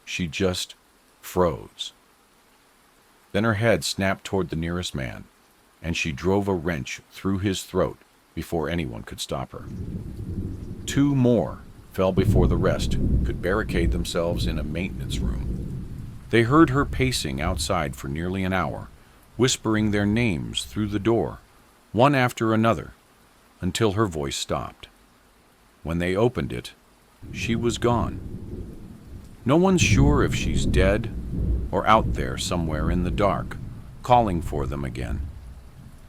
she just froze. Then her head snapped toward the nearest man, and she drove a wrench through his throat before anyone could stop her. 2 more fell before the rest could barricade themselves in a maintenance room. They heard her pacing outside for nearly an hour, whispering their names through the door, one after another, until her voice stopped. When they opened it, she was gone. No one's sure if she's dead or out there somewhere in the dark, calling for them again.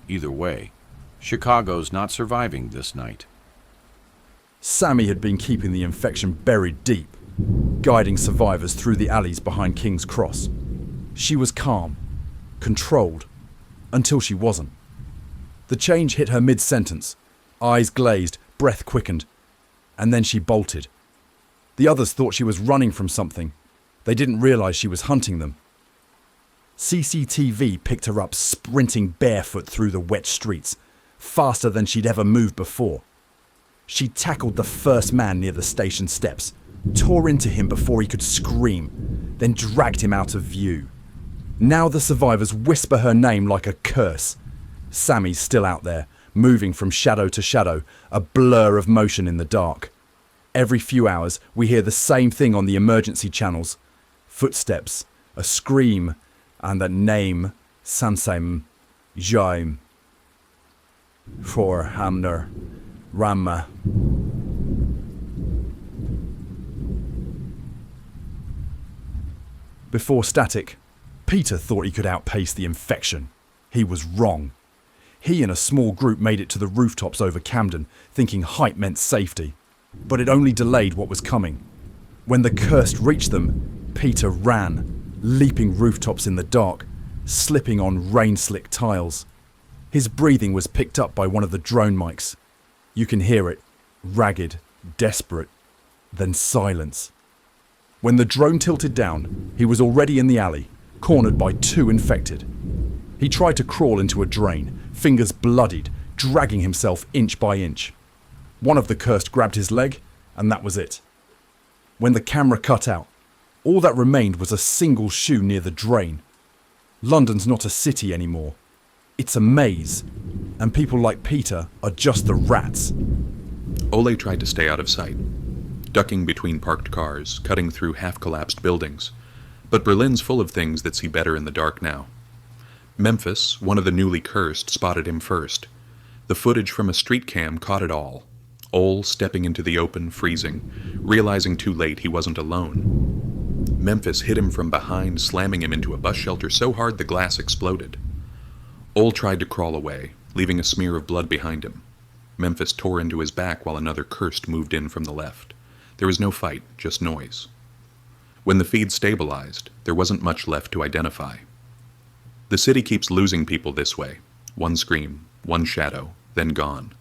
Either way, Chicago's not surviving this night. Sammy had been keeping the infection buried deep, guiding survivors through the alleys behind King's Cross. She was calm, controlled, until she wasn't. The change hit her mid-sentence, eyes glazed, breath quickened, and then she bolted. The others thought she was running from something. They didn't realize she was hunting them. CCTV picked her up sprinting barefoot through the wet streets, faster than she'd ever moved before. She tackled the first man near the station steps, tore into him before he could scream, then dragged him out of view. Now the survivors whisper her name like a curse. Sammy's still out there, moving from shadow to shadow, a blur of motion in the dark. Every few hours, we hear the same thing on the emergency channels. Footsteps, a scream, and a name, Sansem, Jaim, for Hamner, Ramma. Before static, Peter thought he could outpace the infection. He was wrong. He and a small group made it to the rooftops over Camden, thinking height meant safety. But it only delayed what was coming. When the cursed reached them, Peter ran, leaping rooftops in the dark, slipping on rain-slick tiles. His breathing was picked up by one of the drone mics. You can hear it, ragged, desperate, then silence. When the drone tilted down, he was already in the alley, cornered by 2 infected. He tried to crawl into a drain, fingers bloodied, dragging himself inch by inch. One of the cursed grabbed his leg, and that was it. When the camera cut out, all that remained was a single shoe near the drain. London's not a city anymore. It's a maze, and people like Peter are just the rats. Ole tried to stay out of sight, ducking between parked cars, cutting through half-collapsed buildings. But Berlin's full of things that see better in the dark now. Memphis, one of the newly cursed, spotted him first. The footage from a street cam caught it all. Ole stepping into the open, freezing, realizing too late he wasn't alone. Memphis hit him from behind, slamming him into a bus shelter so hard the glass exploded. Ole tried to crawl away, leaving a smear of blood behind him. Memphis tore into his back while another cursed moved in from the left. There was no fight, just noise. When the feed stabilized, there wasn't much left to identify. The city keeps losing people this way. One scream, one shadow, then gone.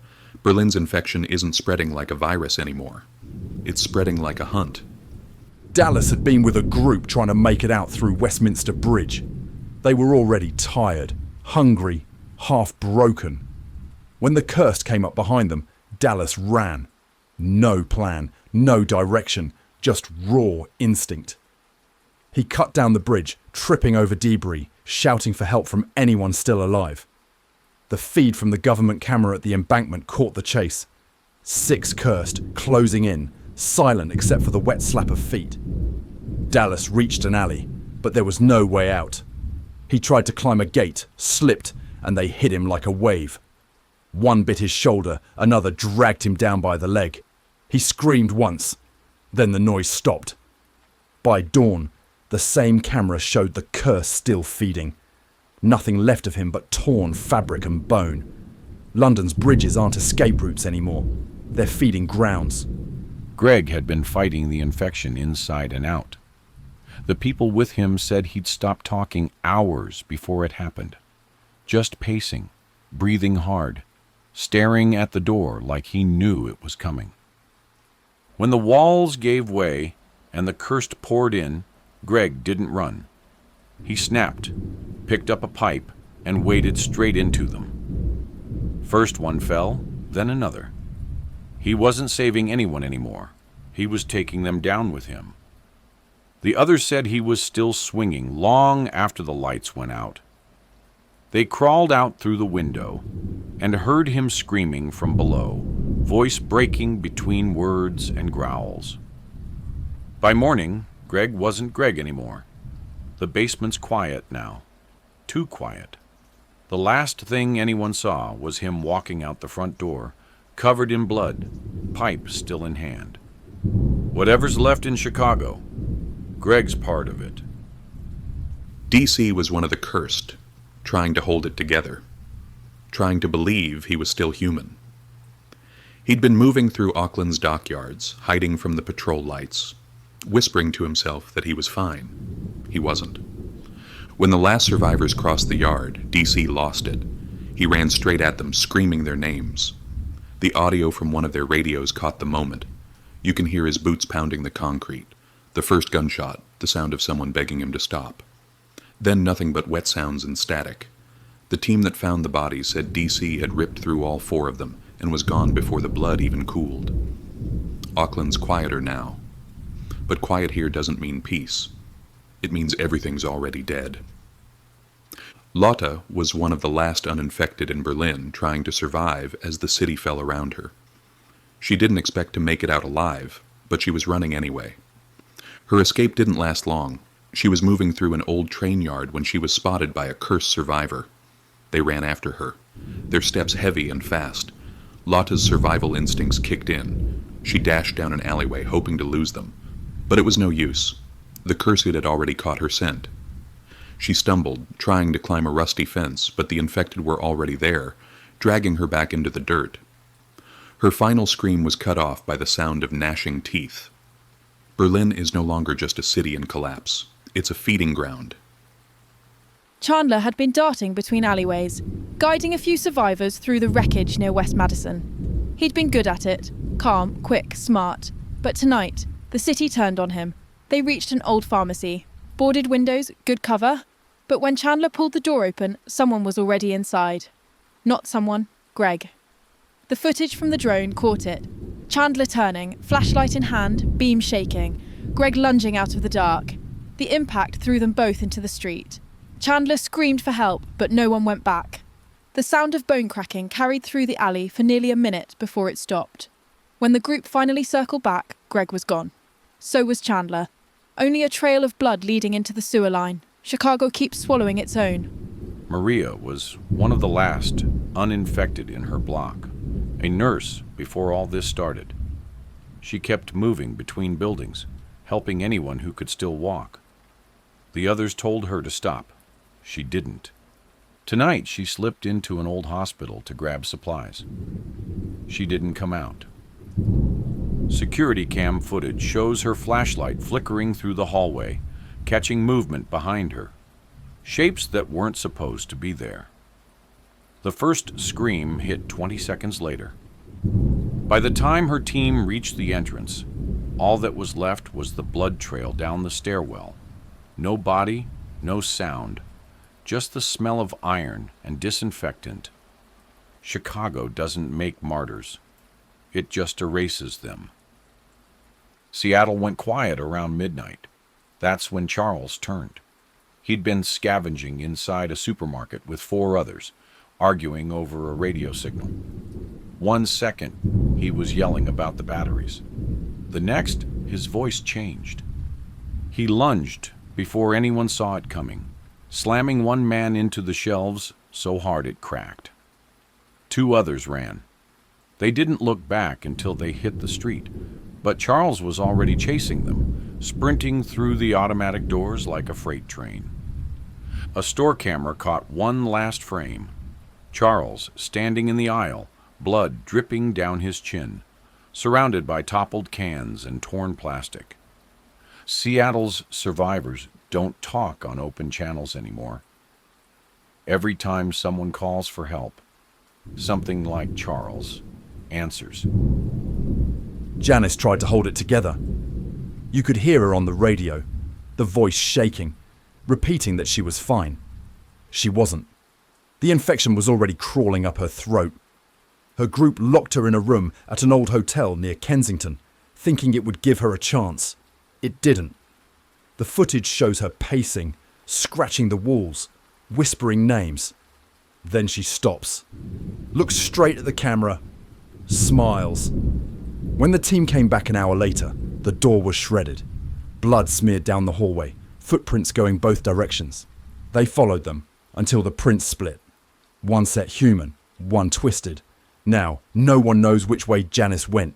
Berlin's infection isn't spreading like a virus anymore. It's spreading like a hunt. Dallas had been with a group trying to make it out through Westminster Bridge. They were already tired, hungry, half broken. When the cursed came up behind them, Dallas ran. No plan, no direction, just raw instinct. He cut down the bridge, tripping over debris, shouting for help from anyone still alive. The feed from the government camera at the embankment caught the chase. 6 cursed, closing in, silent except for the wet slap of feet. Dallas reached an alley, but there was no way out. He tried to climb a gate, slipped, and they hit him like a wave. One bit his shoulder, another dragged him down by the leg. He screamed once, then the noise stopped. By dawn, the same camera showed the curse still feeding. Nothing left of him but torn fabric and bone. London's bridges aren't escape routes anymore. They're feeding grounds. Greg had been fighting the infection inside and out. The people with him said he'd stopped talking hours before it happened. Just pacing, breathing hard, staring at the door like he knew it was coming. When the walls gave way and the cursed poured in, Greg didn't run. He snapped, picked up a pipe, and waded straight into them. First one fell, then another. He wasn't saving anyone anymore. He was taking them down with him. The others said he was still swinging long after the lights went out. They crawled out through the window and heard him screaming from below, voice breaking between words and growls. By morning, Greg wasn't Greg anymore. The basement's quiet now. Too quiet. The last thing anyone saw was him walking out the front door, covered in blood, pipe still in hand. Whatever's left in Chicago, Greg's part of it. DC was one of the cursed, trying to hold it together, trying to believe he was still human. He'd been moving through Auckland's dockyards, hiding from the patrol lights, whispering to himself that he was fine. He wasn't. When the last survivors crossed the yard, DC lost it. He ran straight at them, screaming their names. The audio from one of their radios caught the moment. You can hear his boots pounding the concrete. The first gunshot, the sound of someone begging him to stop. Then nothing but wet sounds and static. The team that found the bodies said DC had ripped through all 4 of them and was gone before the blood even cooled. Auckland's quieter now. But quiet here doesn't mean peace. It means everything's already dead. Lotta was one of the last uninfected in Berlin, trying to survive as the city fell around her. She didn't expect to make it out alive, but she was running anyway. Her escape didn't last long. She was moving through an old train yard when she was spotted by a cursed survivor. They ran after her, their steps heavy and fast. Lotta's survival instincts kicked in. She dashed down an alleyway, hoping to lose them. But it was no use. The cursed had already caught her scent. She stumbled, trying to climb a rusty fence, but the infected were already there, dragging her back into the dirt. Her final scream was cut off by the sound of gnashing teeth. Berlin is no longer just a city in collapse. It's a feeding ground. Chandler had been darting between alleyways, guiding a few survivors through the wreckage near West Madison. He'd been good at it, calm, quick, smart. But tonight, the city turned on him. They reached an old pharmacy. Boarded windows, good cover. But when Chandler pulled the door open, someone was already inside. Not someone, Greg. The footage from the drone caught it. Chandler turning, flashlight in hand, beam shaking. Greg lunging out of the dark. The impact threw them both into the street. Chandler screamed for help, but no one went back. The sound of bone cracking carried through the alley for nearly a minute before it stopped. When the group finally circled back, Greg was gone. So was Chandler. Only a trail of blood leading into the sewer line. Chicago keeps swallowing its own. Maria was one of the last uninfected in her block, a nurse before all this started. She kept moving between buildings, helping anyone who could still walk. The others told her to stop. She didn't. Tonight she slipped into an old hospital to grab supplies. She didn't come out. Security cam footage shows her flashlight flickering through the hallway, catching movement behind her. Shapes that weren't supposed to be there. The first scream hit 20 seconds later. By the time her team reached the entrance, all that was left was the blood trail down the stairwell. No body, no sound, just the smell of iron and disinfectant. Chicago doesn't make martyrs. It just erases them. Seattle went quiet around midnight. That's when Charles turned. He'd been scavenging inside a supermarket with 4 others, arguing over a radio signal. 1 second, he was yelling about the batteries. The next, his voice changed. He lunged before anyone saw it coming, slamming one man into the shelves so hard it cracked. 2 others ran. They didn't look back until they hit the street, but Charles was already chasing them, sprinting through the automatic doors like a freight train. A store camera caught one last frame. Charles standing in the aisle, blood dripping down his chin, surrounded by toppled cans and torn plastic. Seattle's survivors don't talk on open channels anymore. Every time someone calls for help, something like Charles answers. Janice tried to hold it together. You could hear her on the radio, the voice shaking, repeating that she was fine. She wasn't. The infection was already crawling up her throat. Her group locked her in a room at an old hotel near Kensington, thinking it would give her a chance. It didn't. The footage shows her pacing, scratching the walls, whispering names. Then she stops, looks straight at the camera, smiles. When the team came back an hour later, the door was shredded. Blood smeared down the hallway, footprints going both directions. They followed them until the prints split. One set human, one twisted. Now, no one knows which way Janice went.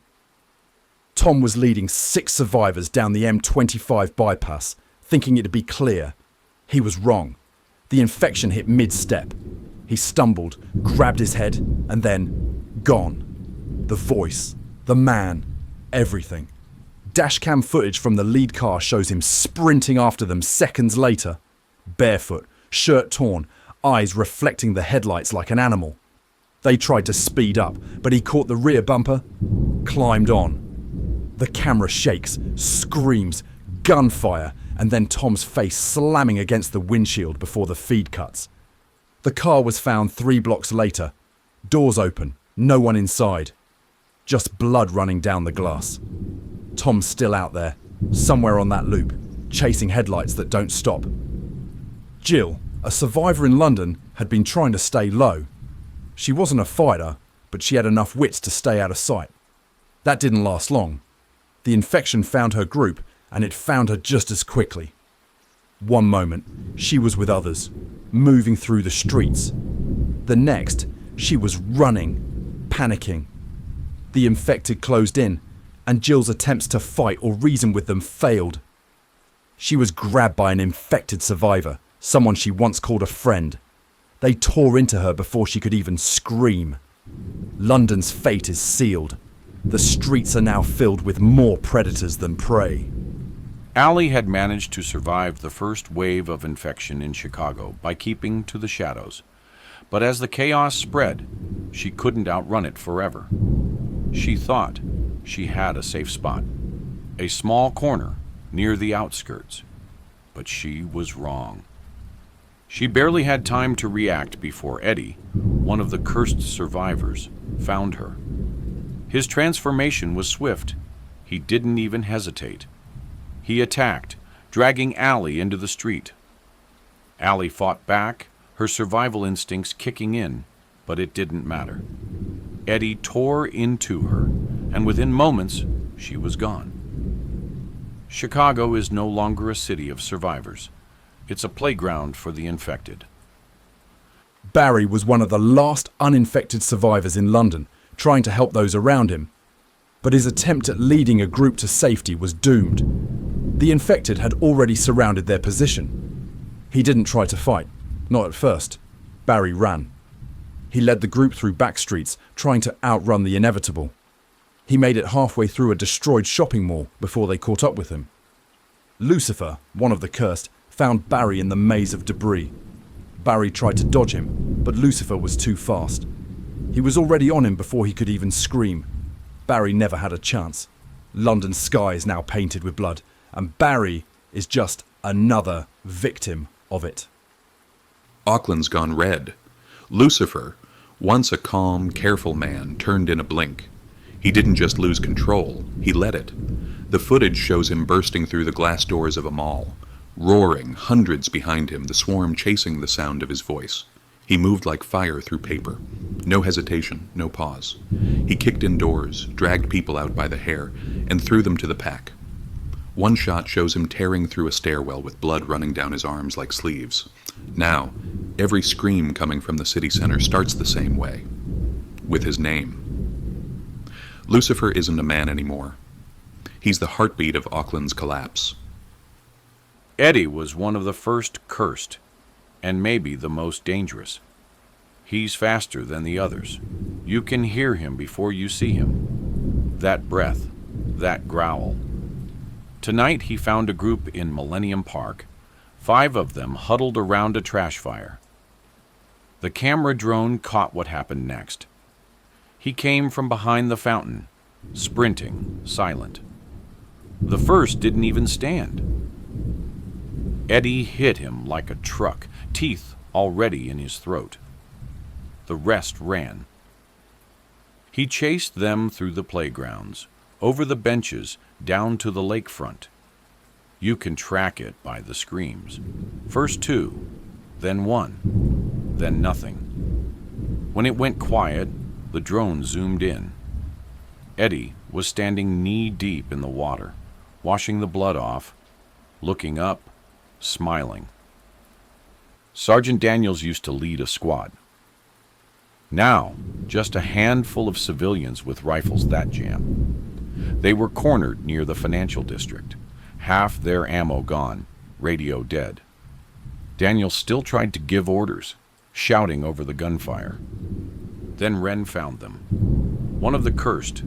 Tom was leading 6 survivors down the M25 bypass, thinking it'd be clear. He was wrong. The infection hit mid-step. He stumbled, grabbed his head, and then gone. The voice, the man, everything. Dashcam footage from the lead car shows him sprinting after them seconds later. Barefoot, shirt torn, eyes reflecting the headlights like an animal. They tried to speed up, but he caught the rear bumper, climbed on. The camera shakes, screams, gunfire, and then Tom's face slamming against the windshield before the feed cuts. The car was found 3 blocks later. Doors open, no one inside. Just blood running down the glass. Tom's still out there, somewhere on that loop, chasing headlights that don't stop. Jill, a survivor in London, had been trying to stay low. She wasn't a fighter, but she had enough wits to stay out of sight. That didn't last long. The infection found her group, and it found her just as quickly. One moment, she was with others, moving through the streets. The next, she was running, panicking. The infected closed in, and Jill's attempts to fight or reason with them failed. She was grabbed by an infected survivor, someone she once called a friend. They tore into her before she could even scream. London's fate is sealed. The streets are now filled with more predators than prey. Allie had managed to survive the first wave of infection in Chicago by keeping to the shadows. But as the chaos spread, she couldn't outrun it forever. She thought she had a safe spot, a small corner near the outskirts. But she was wrong. She barely had time to react before Eddie, one of the cursed survivors, found her. His transformation was swift. He didn't even hesitate. He attacked, dragging Allie into the street. Allie fought back, her survival instincts kicking in, but it didn't matter. Eddie tore into her, and within moments, she was gone. Chicago is no longer a city of survivors. It's a playground for the infected. Barry was one of the last uninfected survivors in London, trying to help those around him. But his attempt at leading a group to safety was doomed. The infected had already surrounded their position. He didn't try to fight, not at first. Barry ran. He led the group through back streets, trying to outrun the inevitable. He made it halfway through a destroyed shopping mall before they caught up with him. Lucifer, one of the cursed, found Barry in the maze of debris. Barry tried to dodge him, but Lucifer was too fast. He was already on him before he could even scream. Barry never had a chance. London's sky is now painted with blood, and Barry is just another victim of it. Auckland's gone red. Lucifer, once a calm, careful man, turned in a blink. He didn't just lose control, he let it. The footage shows him bursting through the glass doors of a mall, roaring, hundreds behind him, the swarm chasing the sound of his voice. He moved like fire through paper. No hesitation, no pause. He kicked in doors, dragged people out by the hair, and threw them to the pack. One shot shows him tearing through a stairwell with blood running down his arms like sleeves. Now, every scream coming from the city center starts the same way, with his name. Lucifer isn't a man anymore. He's the heartbeat of Auckland's collapse. Eddie was one of the first cursed, and maybe the most dangerous. He's faster than the others. You can hear him before you see him. That breath, that growl. Tonight he found a group in Millennium Park, 5 of them huddled around a trash fire. The camera drone caught what happened next. He came from behind the fountain, sprinting, silent. The first didn't even stand. Eddie hit him like a truck, teeth already in his throat. The rest ran. He chased them through the playgrounds, over the benches, down to the lakefront. You can track it by the screams. First 2, then 1, then nothing. When it went quiet, the drone zoomed in. Eddie was standing knee-deep in the water, washing the blood off, looking up, smiling. Sergeant Daniels used to lead a squad. Now, just a handful of civilians with rifles that jam. They were cornered near the financial district, half their ammo gone, radio dead. Daniel still tried to give orders, shouting over the gunfire. Then Wren found them. One of the cursed,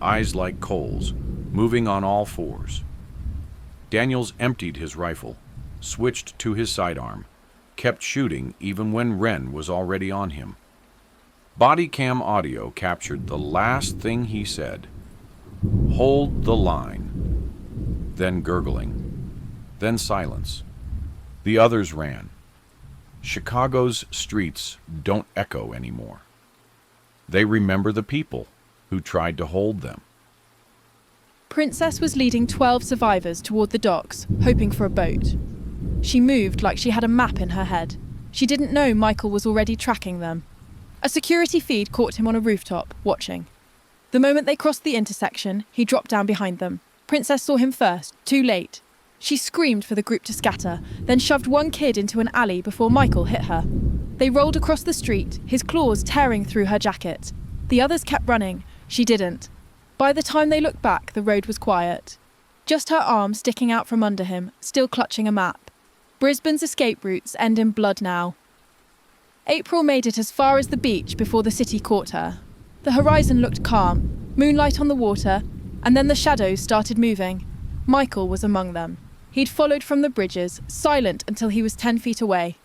eyes like coals, moving on all 4s. Daniels emptied his rifle, switched to his sidearm, kept shooting even when Wren was already on him. Body cam audio captured the last thing he said. Hold the line. Then gurgling. Then silence. The others ran. Chicago's streets don't echo anymore. They remember the people who tried to hold them. Princess was leading 12 survivors toward the docks, hoping for a boat. She moved like she had a map in her head. She didn't know Michael was already tracking them. A security feed caught him on a rooftop, watching. The moment they crossed the intersection, he dropped down behind them. Princess saw him first, too late. She screamed for the group to scatter, then shoved one kid into an alley before Michael hit her. They rolled across the street, his claws tearing through her jacket. The others kept running. She didn't. By the time they looked back, the road was quiet. Just her arm sticking out from under him, still clutching a map. Brisbane's escape routes end in blood now. April made it as far as the beach before the city caught her. The horizon looked calm, moonlight on the water, and then the shadows started moving. Michael was among them. He'd followed from the bridges, silent until he was 10 feet away.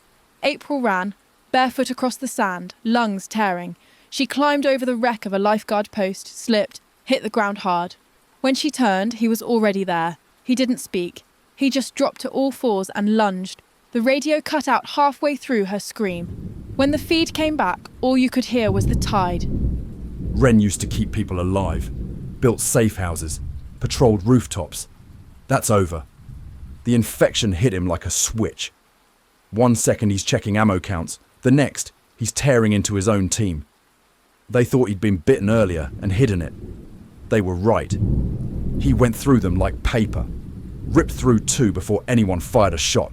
April ran, barefoot across the sand, lungs tearing. She climbed over the wreck of a lifeguard post, slipped, hit the ground hard. When she turned, he was already there. He didn't speak. He just dropped to all 4s and lunged. The radio cut out halfway through her scream. When the feed came back, all you could hear was the tide. Wren used to keep people alive, built safe houses, patrolled rooftops. That's over. The infection hit him like a switch. 1 second he's checking ammo counts, the next he's tearing into his own team. They thought he'd been bitten earlier and hidden it. They were right. He went through them like paper, ripped through 2 before anyone fired a shot.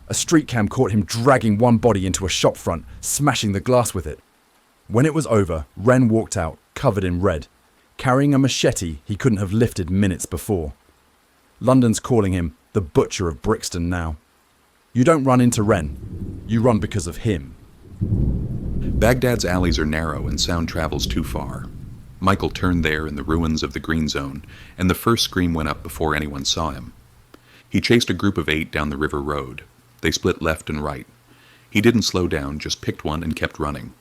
A street cam caught him dragging one body into a shop front, smashing the glass with it. When it was over, Wren walked out, covered in red, carrying a machete he couldn't have lifted minutes before. London's calling him the Butcher of Brixton now. You don't run into Wren, you run because of him. Baghdad's alleys are narrow and sound travels too far. Michael turned there in the ruins of the Green Zone, and the first scream went up before anyone saw him. He chased a group of 8 down the river road. They split left and right. He didn't slow down, just picked one and kept running.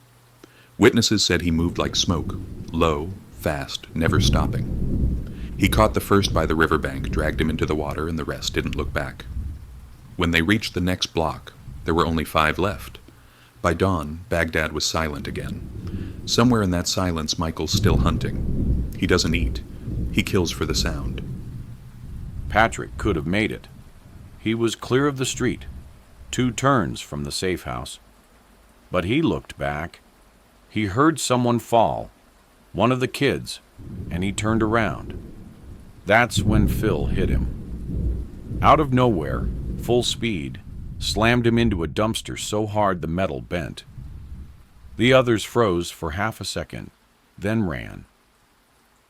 Witnesses said he moved like smoke, low, fast, never stopping. He caught the first by the riverbank, dragged him into the water, and the rest didn't look back. When they reached the next block, there were only 5 left. By dawn, Baghdad was silent again. Somewhere in that silence, Michael's still hunting. He doesn't eat. He kills for the sound. Patrick could have made it. He was clear of the street, 2 turns from the safe house. But he looked back. He heard someone fall, one of the kids, and he turned around. That's when Phil hit him. Out of nowhere, full speed, slammed him into a dumpster so hard the metal bent. The others froze for half a second, then ran.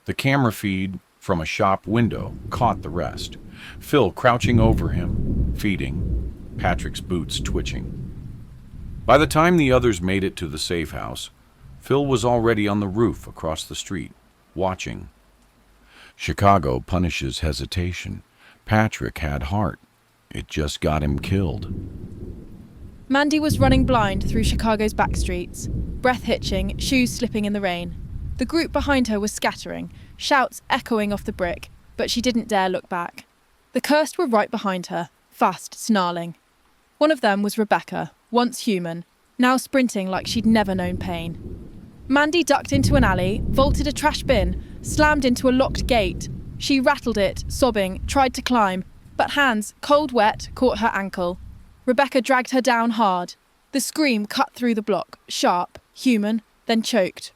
The camera feed from a shop window caught the rest. Phil crouching over him, feeding, Patrick's boots twitching. By the time the others made it to the safe house, Phil was already on the roof across the street, watching. Chicago punishes hesitation. Patrick had heart. It just got him killed. Mandy was running blind through Chicago's back streets, breath hitching, shoes slipping in the rain. The group behind her was scattering, shouts echoing off the brick, but she didn't dare look back. The cursed were right behind her, fast, snarling. One of them was Rebecca, once human, now sprinting like she'd never known pain. Mandy ducked into an alley, vaulted a trash bin, slammed into a locked gate. She rattled it, sobbing, tried to climb, but hands, cold wet, caught her ankle. Rebecca dragged her down hard. The scream cut through the block, sharp, human, then choked.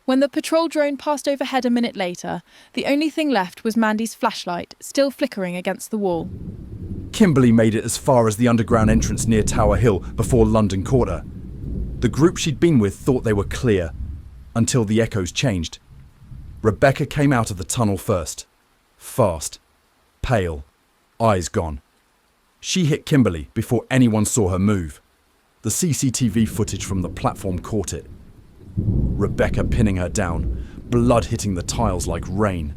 When the patrol drone passed overhead a minute later, the only thing left was Mandy's flashlight, still flickering against the wall. Kimberly made it as far as the underground entrance near Tower Hill before London caught her. The group she'd been with thought they were clear, until the echoes changed. Rebecca came out of the tunnel first. Fast, pale, eyes gone. She hit Kimberly before anyone saw her move. The CCTV footage from the platform caught it. Rebecca pinning her down, blood hitting the tiles like rain.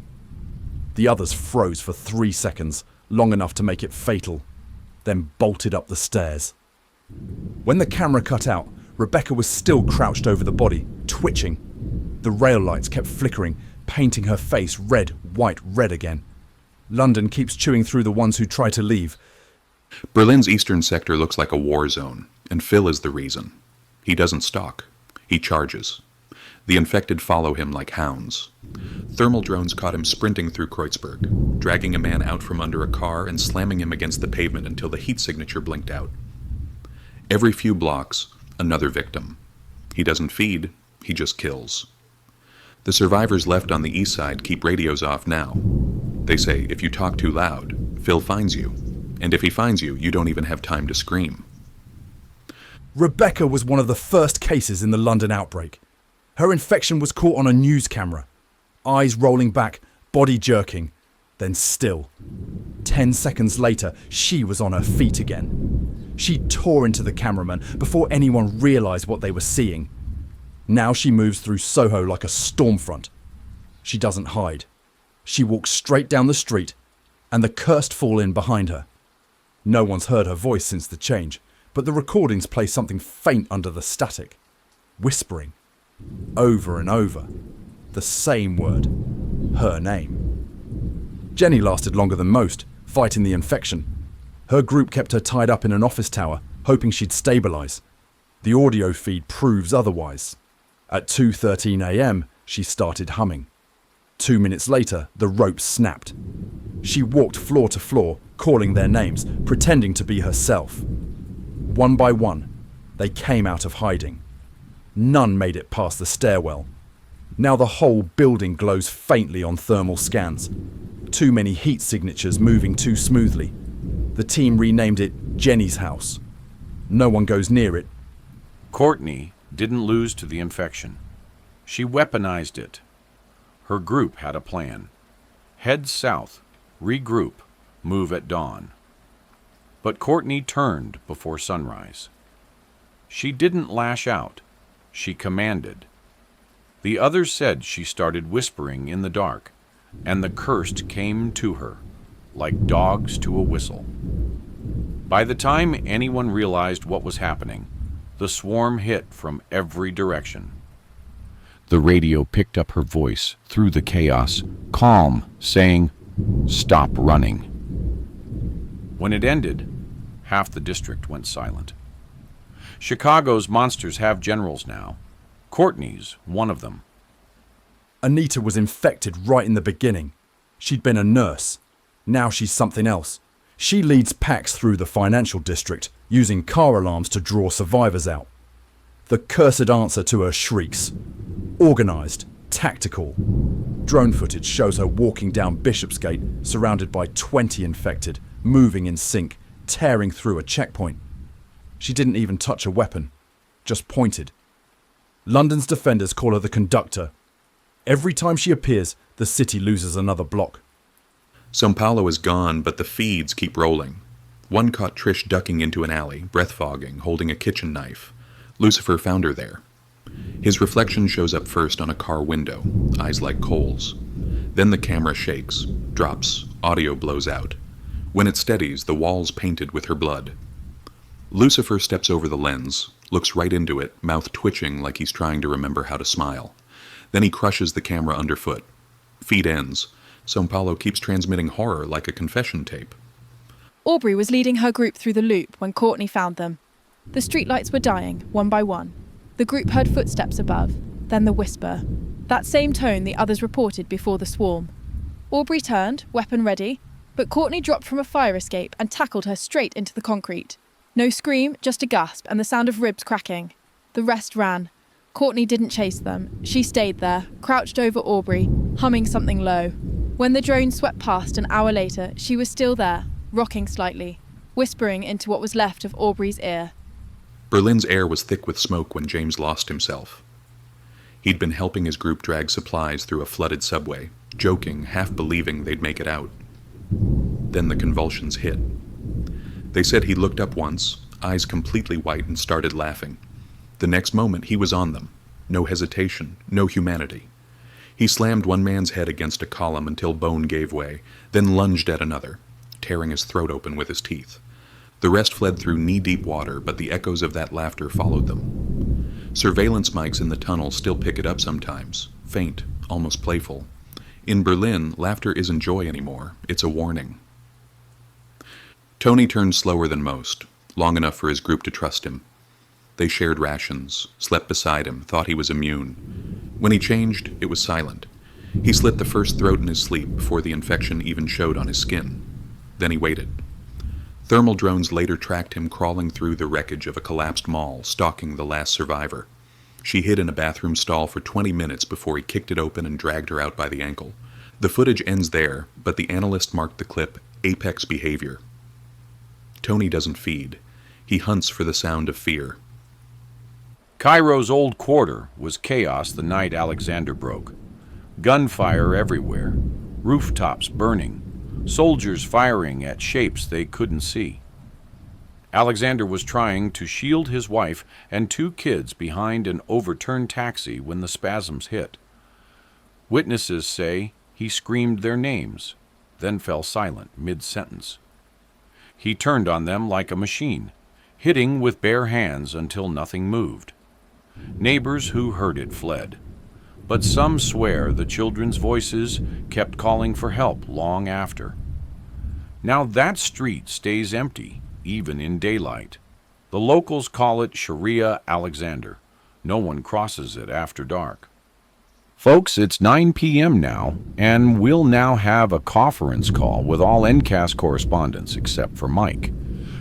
The others froze for 3 seconds, long enough to make it fatal, then bolted up the stairs. When the camera cut out, Rebecca was still crouched over the body, twitching. The rail lights kept flickering, painting her face red, white, red again. London keeps chewing through the ones who try to leave. Berlin's eastern sector looks like a war zone, and Phil is the reason. He doesn't stalk. He charges. The infected follow him like hounds. Thermal drones caught him sprinting through Kreuzberg, dragging a man out from under a car and slamming him against the pavement until the heat signature blinked out. Every few blocks, another victim. He doesn't feed, he just kills. The survivors left on the east side keep radios off now. They say if you talk too loud, Phil finds you. And if he finds you, you don't even have time to scream. Rebecca was one of the first cases in the London outbreak. Her infection was caught on a news camera. Eyes rolling back, body jerking, then still. 10 seconds later, she was on her feet again. She tore into the cameraman before anyone realised what they were seeing. Now she moves through Soho like a storm front. She doesn't hide. She walks straight down the street, and the cursed fall in behind her. No one's heard her voice since the change, but the recordings play something faint under the static. Whispering. Over and over. The same word. Her name. Jenny lasted longer than most, fighting the infection. Her group kept her tied up in an office tower, hoping she'd stabilise. The audio feed proves otherwise. At 2:13 a.m, she started humming. 2 minutes later, the rope snapped. She walked floor to floor, calling their names, pretending to be herself. One by one, they came out of hiding. None made it past the stairwell. Now the whole building glows faintly on thermal scans. Too many heat signatures moving too smoothly. The team renamed it Jenny's house. No one goes near it. Courtney didn't lose to the infection. She weaponized it. Her group had a plan. Head south, regroup, move at dawn. But Courtney turned before sunrise. She didn't lash out. She commanded. The others said she started whispering in the dark, and the cursed came to her, like dogs to a whistle. By the time anyone realized what was happening, the swarm hit from every direction. The radio picked up her voice through the chaos, calm, saying, "Stop running." When it ended, half the district went silent. Chicago's monsters have generals now. Courtney's one of them. Anita was infected right in the beginning. She'd been a nurse. Now she's something else. She leads packs through the financial district, using car alarms to draw survivors out. The cursed answer to her shrieks. Organised, tactical. Drone footage shows her walking down Bishopsgate, surrounded by 20 infected, moving in sync, tearing through a checkpoint. She didn't even touch a weapon, just pointed. London's defenders call her the conductor. Every time she appears, the city loses another block. São Paulo is gone, but the feeds keep rolling. One caught Trish ducking into an alley, breath-fogging, holding a kitchen knife. Lucifer found her there. His reflection shows up first on a car window, eyes like coals. Then the camera shakes, drops, audio blows out. When it steadies, the wall's painted with her blood. Lucifer steps over the lens, looks right into it, mouth twitching like he's trying to remember how to smile. Then he crushes the camera underfoot. Feed ends. São Paulo keeps transmitting horror like a confession tape. Aubrey was leading her group through the loop when Courtney found them. The streetlights were dying, one by one. The group heard footsteps above, then the whisper. That same tone the others reported before the swarm. Aubrey turned, weapon ready, but Courtney dropped from a fire escape and tackled her straight into the concrete. No scream, just a gasp and the sound of ribs cracking. The rest ran. Courtney didn't chase them. She stayed there, crouched over Aubrey, humming something low. When the drone swept past an hour later, she was still there, rocking slightly, whispering into what was left of Aubrey's ear. Berlin's air was thick with smoke when James lost himself. He'd been helping his group drag supplies through a flooded subway, joking, half believing they'd make it out. Then the convulsions hit. They said he looked up once, eyes completely white, and started laughing. The next moment he was on them. No hesitation, no humanity. He slammed one man's head against a column until bone gave way, then lunged at another, tearing his throat open with his teeth. The rest fled through knee-deep water, but the echoes of that laughter followed them. Surveillance mics in the tunnel still pick it up sometimes, faint, almost playful. In Berlin, laughter isn't joy anymore, it's a warning. Tony turned slower than most, long enough for his group to trust him. They shared rations, slept beside him, thought he was immune. When he changed, it was silent. He slit the first throat in his sleep before the infection even showed on his skin. Then he waited. Thermal drones later tracked him crawling through the wreckage of a collapsed mall, stalking the last survivor. She hid in a bathroom stall for 20 minutes before he kicked it open and dragged her out by the ankle. The footage ends there, but the analyst marked the clip apex behavior. Tony doesn't feed. He hunts for the sound of fear. Cairo's old quarter was chaos the night Alexander broke. Gunfire everywhere, rooftops burning, soldiers firing at shapes they couldn't see. Alexander was trying to shield his wife and 2 kids behind an overturned taxi when the spasms hit. Witnesses say he screamed their names, then fell silent mid-sentence. He turned on them like a machine, hitting with bare hands until nothing moved. Neighbors who heard it fled, but some swear the children's voices kept calling for help long after. Now that street stays empty, even in daylight. The locals call it Sharia Alexander. No one crosses it after dark. Folks, it's 9 p.m. now, and we'll now have a conference call with all Endcast correspondents except for Mike,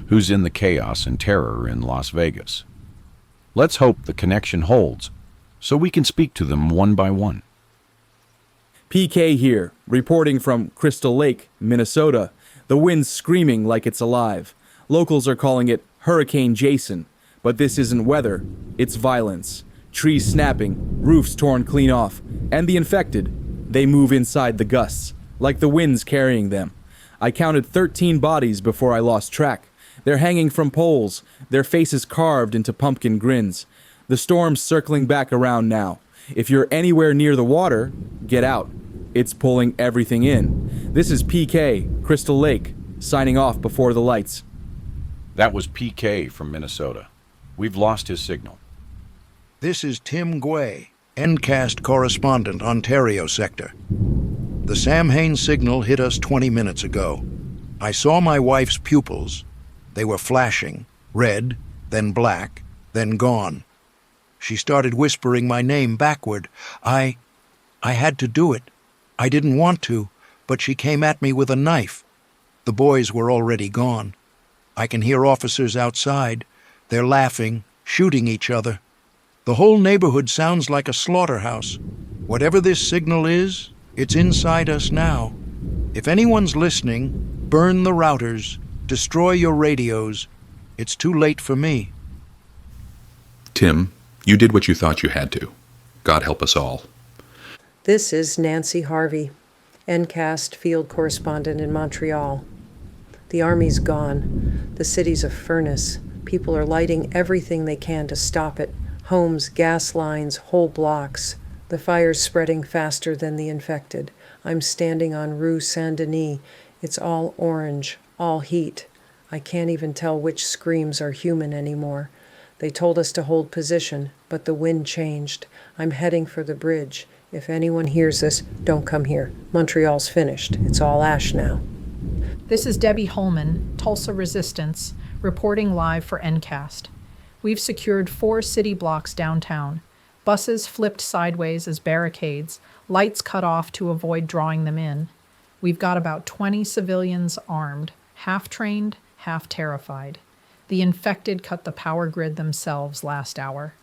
who's in the chaos and terror in Las Vegas. Let's hope the connection holds, so we can speak to them one by one. PK here, reporting from Crystal Lake, Minnesota. The wind's screaming like it's alive. Locals are calling it Hurricane Jason, but this isn't weather, it's violence. Trees snapping, roofs torn clean off, and the infected. They move inside the gusts, like the wind's carrying them. I counted 13 bodies before I lost track. They're hanging from poles, their faces carved into pumpkin grins. The storm's circling back around now. If you're anywhere near the water, get out. It's pulling everything in. This is PK, Crystal Lake, signing off before the lights. That was PK from Minnesota. We've lost his signal. This is Tim Guay, Endcast correspondent, Ontario sector. The Samhain Signal hit us 20 minutes ago. I saw my wife's pupils. They were flashing, red, then black, then gone. She started whispering my name backward. I had to do it. I didn't want to, but she came at me with a knife. The boys were already gone. I can hear officers outside. They're laughing, shooting each other. The whole neighborhood sounds like a slaughterhouse. Whatever this signal is, it's inside us now. If anyone's listening, burn the routers, destroy your radios. It's too late for me. Tim, you did what you thought you had to. God help us all. This is Nancy Harvey, Endcast field correspondent in Montreal. The army's gone. The city's a furnace. People are lighting everything they can to stop it. Homes, gas lines, whole blocks. The fire's spreading faster than the infected. I'm standing on Rue Saint-Denis. It's all orange, all heat. I can't even tell which screams are human anymore. They told us to hold position, but the wind changed. I'm heading for the bridge. If anyone hears this, don't come here. Montreal's finished. It's all ash now. This is Debbie Holman, Tulsa Resistance, reporting live for Endcast. We've secured 4 city blocks downtown. Buses flipped sideways as barricades, lights cut off to avoid drawing them in. We've got about 20 civilians armed, half trained, half terrified. The infected cut the power grid themselves last hour.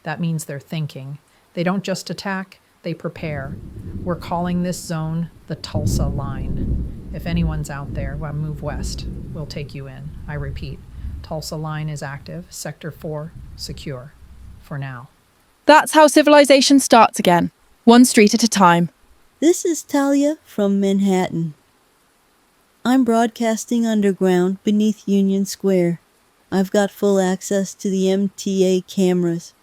That means they're thinking. They don't just attack, they prepare. We're calling this zone the Tulsa Line. If anyone's out there, well, move west. We'll take you in. I repeat, Tulsa Line is active, Sector 4 secure. For now. That's how civilization starts again, one street at a time. This is Talia from Manhattan. I'm broadcasting underground beneath Union Square. I've got full access to the MTA cameras.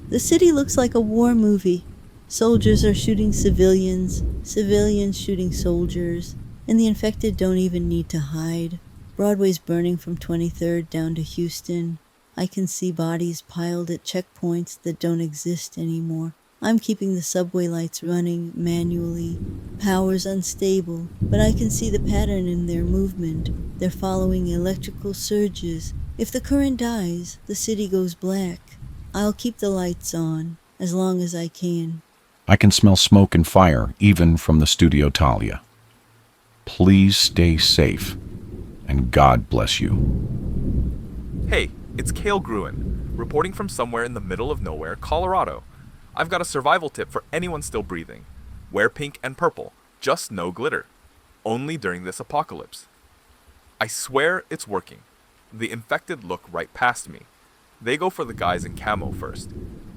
The city looks like a war movie. Soldiers are shooting civilians, civilians shooting soldiers, and the infected don't even need to hide. Broadway's burning from 23rd down to Houston. I can see bodies piled at checkpoints that don't exist anymore. I'm keeping the subway lights running manually. Power's unstable, but I can see the pattern in their movement. They're following electrical surges. If the current dies, the city goes black. I'll keep the lights on, as long as I can. I can smell smoke and fire, even from the studio, Talia. Please stay safe, and God bless you. Hey, it's Cale Gruen, reporting from somewhere in the middle of nowhere, Colorado. I've got a survival tip for anyone still breathing. Wear pink and purple, just no glitter. Only during this apocalypse. I swear it's working. The infected look right past me. They go for the guys in camo first.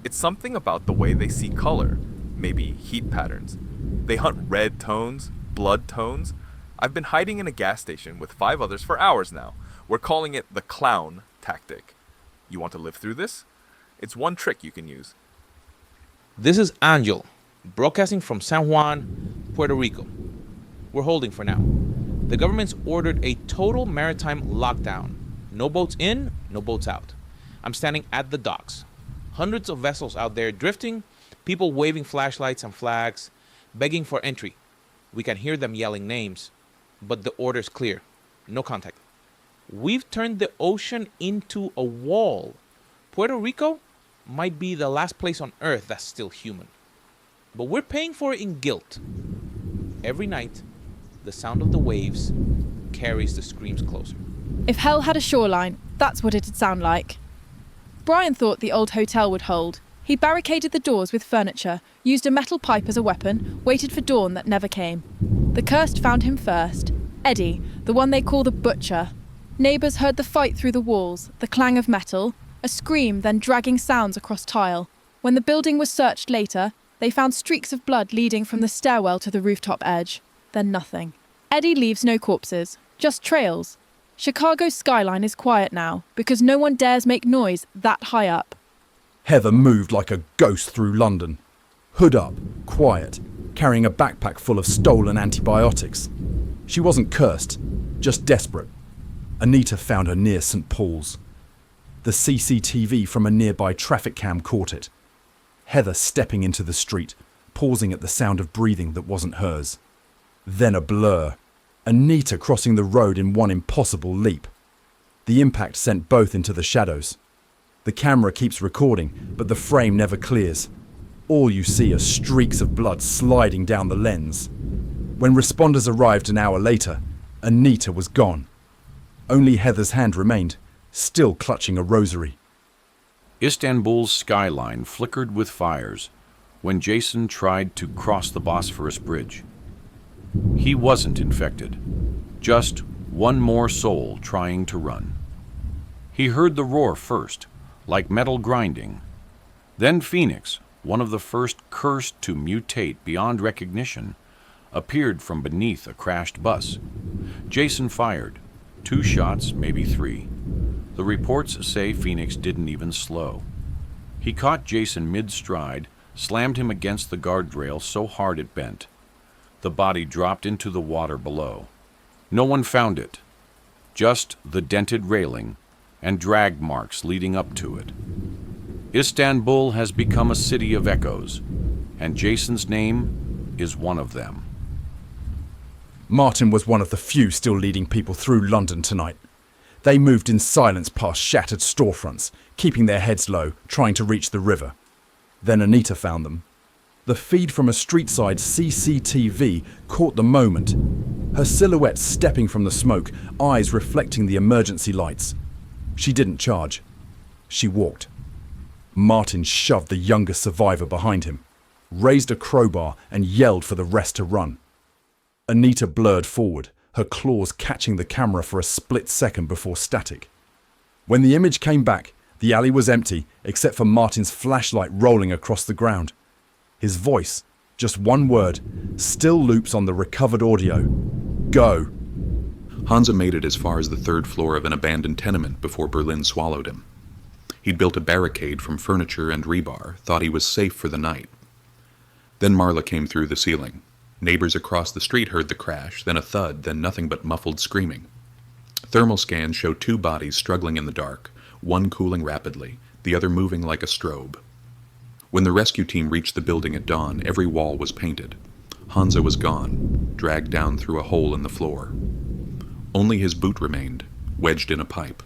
It's something about the way they see color, maybe heat patterns. They hunt red tones, blood tones. I've been hiding in a gas station with 5 others for hours now. We're calling it the clown tactic. You want to live through this? It's one trick you can use. This is Angel, broadcasting from San Juan, Puerto Rico. We're holding for now. The government's ordered a total maritime lockdown. No boats in, no boats out. I'm standing at the docks. Hundreds of vessels out there drifting, people waving flashlights and flags, begging for entry. We can hear them yelling names, but the order's clear. No contact. We've turned the ocean into a wall. Puerto Rico might be the last place on earth that's still human. But we're paying for it in guilt. Every night, the sound of the waves carries the screams closer. If hell had a shoreline, that's what it'd sound like. Brian thought the old hotel would hold. He barricaded the doors with furniture, used a metal pipe as a weapon, waited for dawn that never came. The cursed found him first. Eddie, the one they call the Butcher. Neighbours heard the fight through the walls, the clang of metal, a scream, then dragging sounds across tile. When the building was searched later, they found streaks of blood leading from the stairwell to the rooftop edge. Then nothing. Eddie leaves no corpses, just trails. Chicago's skyline is quiet now, because no one dares make noise that high up. Heather moved like a ghost through London. Hood up, quiet, carrying a backpack full of stolen antibiotics. She wasn't cursed, just desperate. Anita found her near St. Paul's. The CCTV from a nearby traffic cam caught it. Heather stepping into the street, pausing at the sound of breathing that wasn't hers. Then a blur. Anita crossing the road in one impossible leap. The impact sent both into the shadows. The camera keeps recording, but the frame never clears. All you see are streaks of blood sliding down the lens. When responders arrived an hour later, Anita was gone. Only Heather's hand remained, still clutching a rosary. Istanbul's skyline flickered with fires when Jason tried to cross the Bosphorus Bridge. He wasn't infected, just one more soul trying to run. He heard the roar first, like metal grinding. Then Phoenix, one of the first cursed to mutate beyond recognition, appeared from beneath a crashed bus. Jason fired. 2 shots, maybe 3. The reports say Phoenix didn't even slow. He caught Jason mid-stride, slammed him against the guardrail so hard it bent. The body dropped into the water below. No one found it, just the dented railing and drag marks leading up to it. Istanbul has become a city of echoes, and Jason's name is one of them. Martin was one of the few still leading people through London tonight. They moved in silence past shattered storefronts, keeping their heads low, trying to reach the river. Then Anita found them. The feed from a streetside CCTV caught the moment. Her silhouette stepping from the smoke, eyes reflecting the emergency lights. She didn't charge. She walked. Martin shoved the youngest survivor behind him, raised a crowbar and yelled for the rest to run. Anita blurred forward, her claws catching the camera for a split second before static. When the image came back, the alley was empty except for Martin's flashlight rolling across the ground. His voice, just one word, still loops on the recovered audio. Go. Hansa made it as far as the 3rd floor of an abandoned tenement before Berlin swallowed him. He'd built a barricade from furniture and rebar, thought he was safe for the night. Then Marla came through the ceiling. Neighbors across the street heard the crash, then a thud, then nothing but muffled screaming. Thermal scans showed 2 bodies struggling in the dark, one cooling rapidly, the other moving like a strobe. When the rescue team reached the building at dawn, every wall was painted. Hansa was gone, dragged down through a hole in the floor. Only his boot remained, wedged in a pipe.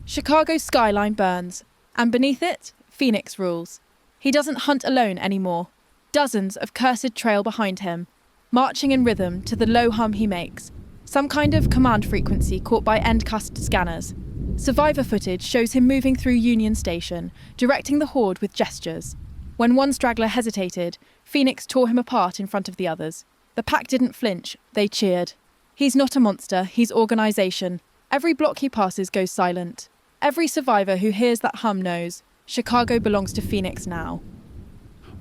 Chicago's skyline burns, and beneath it, Phoenix rules. He doesn't hunt alone anymore. Dozens of cursed trail behind him, marching in rhythm to the low hum he makes, some kind of command frequency caught by Endcast scanners. Survivor footage shows him moving through Union Station, directing the horde with gestures. When one straggler hesitated, Phoenix tore him apart in front of the others. The pack didn't flinch, they cheered. He's not a monster, he's organisation. Every block he passes goes silent. Every survivor who hears that hum knows, Chicago belongs to Phoenix now.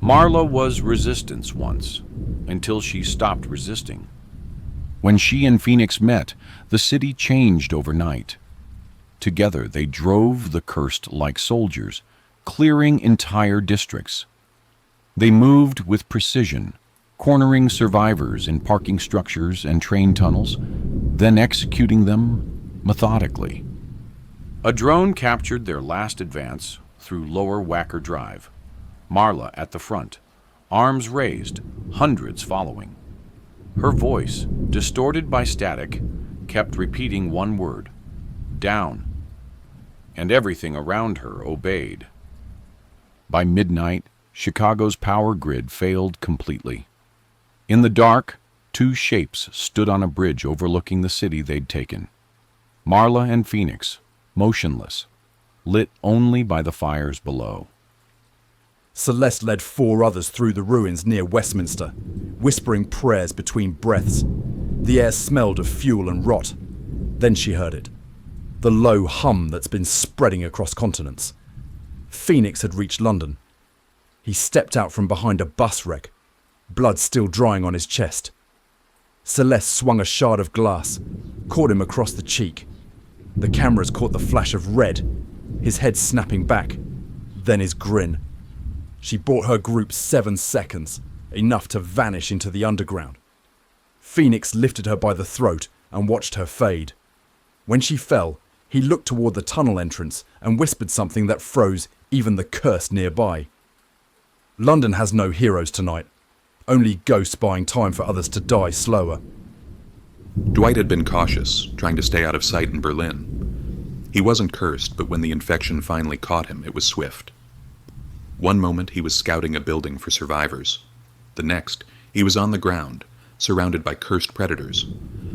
Marla was resistance once, until she stopped resisting. When she and Phoenix met, the city changed overnight. Together they drove the cursed like soldiers, clearing entire districts. They moved with precision, cornering survivors in parking structures and train tunnels, then executing them methodically. A drone captured their last advance through Lower Wacker Drive. Marla at the front, arms raised, hundreds following. Her voice, distorted by static, kept repeating one word, down, and everything around her obeyed. By midnight, Chicago's power grid failed completely. In the dark, 2 shapes stood on a bridge overlooking the city they'd taken. Marla and Phoenix, motionless, lit only by the fires below. Celeste led 4 others through the ruins near Westminster, whispering prayers between breaths. The air smelled of fuel and rot. Then she heard it. The low hum that's been spreading across continents. Phoenix had reached London. He stepped out from behind a bus wreck, blood still drying on his chest. Celeste swung a shard of glass, caught him across the cheek. The cameras caught the flash of red, his head snapping back, then his grin. She bought her group 7 seconds, enough to vanish into the underground. Phoenix lifted her by the throat and watched her fade. When she fell, he looked toward the tunnel entrance and whispered something that froze even the curse nearby. London has no heroes tonight, only ghosts buying time for others to die slower. Dwight had been cautious, trying to stay out of sight in Berlin. He wasn't cursed, but when the infection finally caught him, it was swift. One moment he was scouting a building for survivors. The next, he was on the ground, surrounded by cursed predators.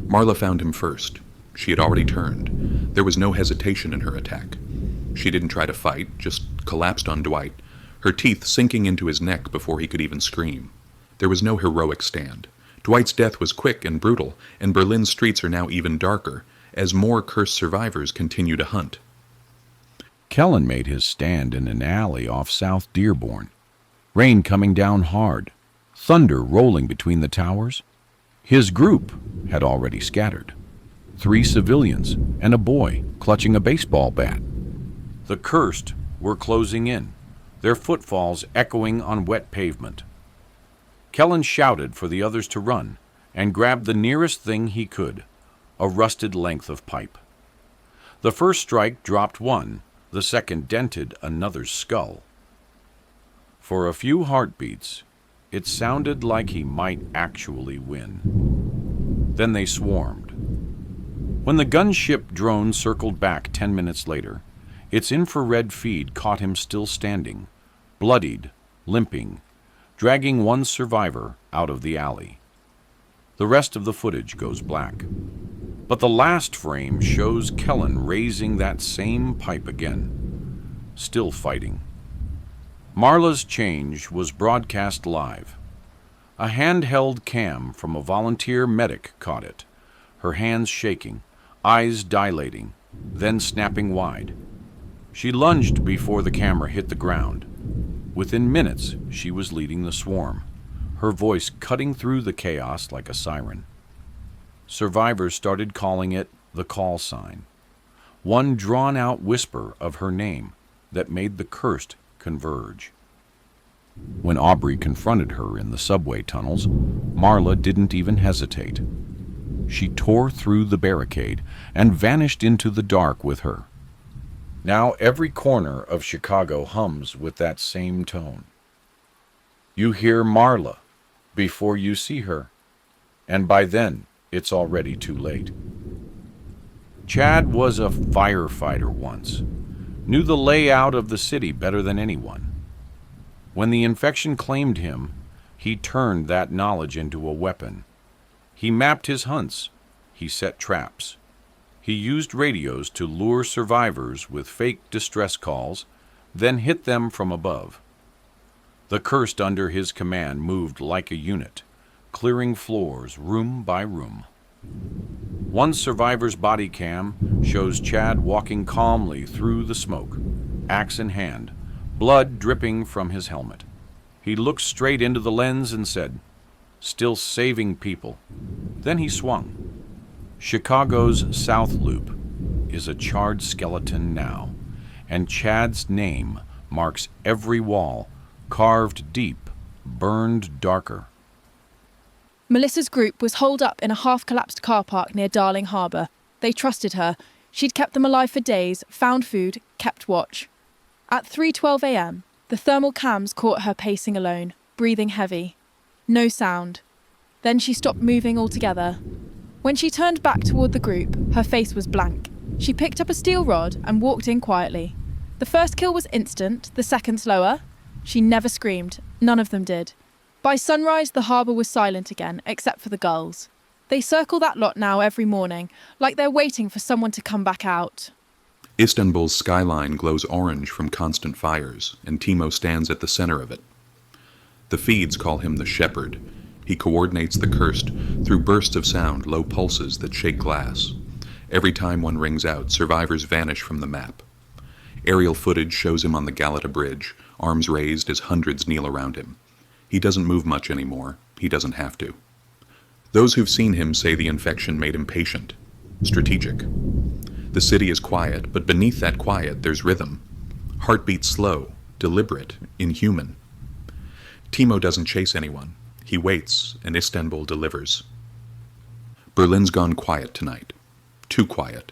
Marla found him first. She had already turned. There was no hesitation in her attack. She didn't try to fight, just collapsed on Dwight, her teeth sinking into his neck before he could even scream. There was no heroic stand. Dwight's death was quick and brutal, and Berlin's streets are now even darker, as more cursed survivors continue to hunt. Kellen made his stand in an alley off South Dearborn. Rain coming down hard, thunder rolling between the towers. His group had already scattered. 3 civilians and a boy clutching a baseball bat. The cursed were closing in, their footfalls echoing on wet pavement. Kellen shouted for the others to run and grabbed the nearest thing he could, a rusted length of pipe. The first strike dropped one, the second dented another's skull. For a few heartbeats, it sounded like he might actually win. Then they swarmed. When the gunship drone circled back 10 minutes later, its infrared feed caught him still standing, bloodied, limping, dragging one survivor out of the alley. The rest of the footage goes black. But the last frame shows Kellen raising that same pipe again, still fighting. Marla's change was broadcast live. A handheld cam from a volunteer medic caught it, her hands shaking, eyes dilating, then snapping wide. She lunged before the camera hit the ground. Within minutes, she was leading the swarm, her voice cutting through the chaos like a siren. Survivors started calling it the call sign, one drawn-out whisper of her name that made the cursed converge. When Aubrey confronted her in the subway tunnels, Marla didn't even hesitate. She tore through the barricade and vanished into the dark with her. Now every corner of Chicago hums with that same tone. You hear Marla before you see her, and by then it's already too late. Chad was a firefighter once, knew the layout of the city better than anyone. When the infection claimed him, he turned that knowledge into a weapon. He mapped his hunts. He set traps. He used radios to lure survivors with fake distress calls, then hit them from above. The cursed under his command moved like a unit, clearing floors room by room. One survivor's body cam shows Chad walking calmly through the smoke, axe in hand, blood dripping from his helmet. He looked straight into the lens and said, "Still saving people." Then he swung. Chicago's South Loop is a charred skeleton now, and Chad's name marks every wall, carved deep, burned darker. Melissa's group was holed up in a half-collapsed car park near Darling Harbour. They trusted her. She'd kept them alive for days, found food, kept watch. At 3:12 a.m, the thermal cams caught her pacing alone, breathing heavy. No sound. Then she stopped moving altogether. When she turned back toward the group, her face was blank. She picked up a steel rod and walked in quietly. The first kill was instant, the second slower. She never screamed. None of them did. By sunrise, the harbour was silent again, except for the gulls. They circle that lot now every morning, like they're waiting for someone to come back out. Istanbul's skyline glows orange from constant fires, and Timo stands at the center of it. The feeds call him the shepherd. He coordinates the cursed through bursts of sound, low pulses that shake glass. Every time one rings out, survivors vanish from the map. Aerial footage shows him on the Galata Bridge, arms raised as hundreds kneel around him. He doesn't move much anymore. He doesn't have to. Those who've seen him say the infection made him patient, strategic. The city is quiet, but beneath that quiet there's rhythm. Heartbeat slow, deliberate, inhuman. Timo doesn't chase anyone. He waits, and Istanbul delivers. Berlin's gone quiet tonight. Too quiet.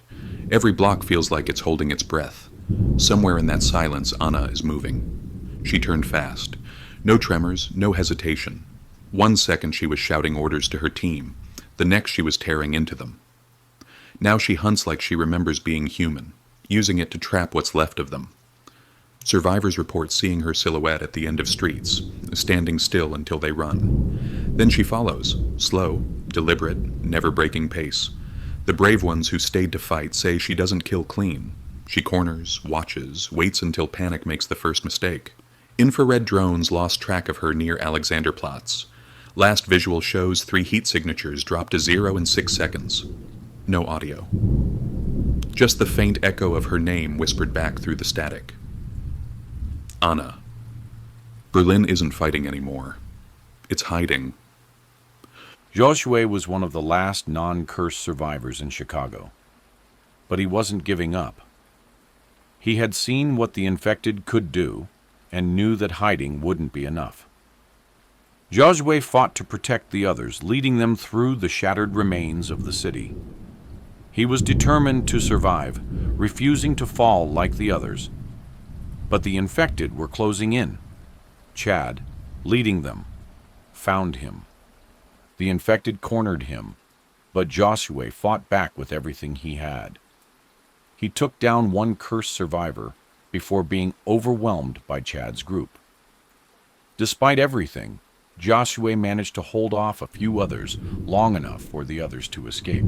Every block feels like it's holding its breath. Somewhere in that silence, Anna is moving. She turned fast. No tremors, no hesitation. 1 second she was shouting orders to her team. The next she was tearing into them. Now she hunts like she remembers being human, using it to trap what's left of them. Survivors report seeing her silhouette at the end of streets, standing still until they run. Then she follows, slow, deliberate, never breaking pace. The brave ones who stayed to fight say she doesn't kill clean. She corners, watches, waits until panic makes the first mistake. Infrared drones lost track of her near Alexanderplatz. Last visual shows 3 heat signatures drop to 0 in 6 seconds. No audio. Just the faint echo of her name whispered back through the static. Anna. Berlin isn't fighting anymore. It's hiding. Joshua was one of the last non-cursed survivors in Chicago. But he wasn't giving up. He had seen what the infected could do and knew that hiding wouldn't be enough. Joshua fought to protect the others, leading them through the shattered remains of the city. He was determined to survive, refusing to fall like the others. But the infected were closing in. Chad, leading them, found him. The infected cornered him, but Joshua fought back with everything he had. He took down one cursed survivor before being overwhelmed by Chad's group. Despite everything, Joshua managed to hold off a few others long enough for the others to escape.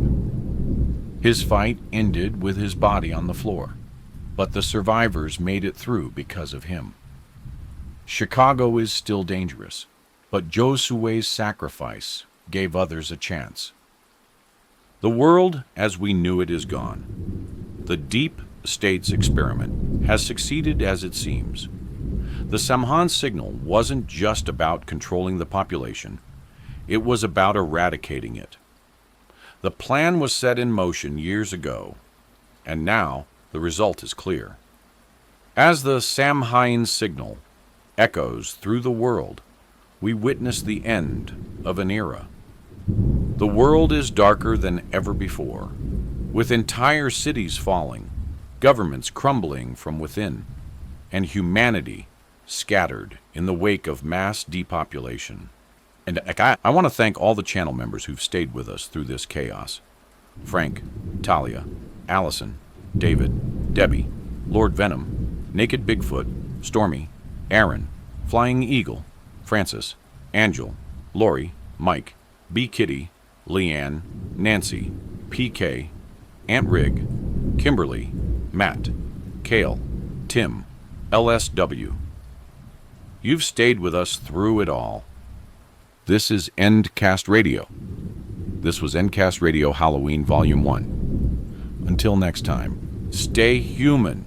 His fight ended with his body on the floor, but the survivors made it through because of him. Chicago is still dangerous, but Joshua's sacrifice gave others a chance. The world as we knew it is gone. The deep state's experiment has succeeded as it seems. The Samhain Signal wasn't just about controlling the population, it was about eradicating it. The plan was set in motion years ago, and now the result is clear. As the Samhain Signal echoes through the world, we witness the end of an era. The world is darker than ever before, with entire cities falling, governments crumbling from within, and humanity scattered in the wake of mass depopulation. And I want to thank all the channel members who've stayed with us through this chaos. Frank, Talia, Allison, David, Debbie, Lord Venom, Naked Bigfoot, Stormy, Aaron, Flying Eagle, Francis, Angel, Lori, Mike, B. Kitty, Leanne, Nancy, PK, Aunt Rig, Kimberly, Matt, Kale, Tim, LSW. You've stayed with us through it all. This is Endcast Radio. This was Endcast Radio Halloween Volume 1. Until next time, stay human.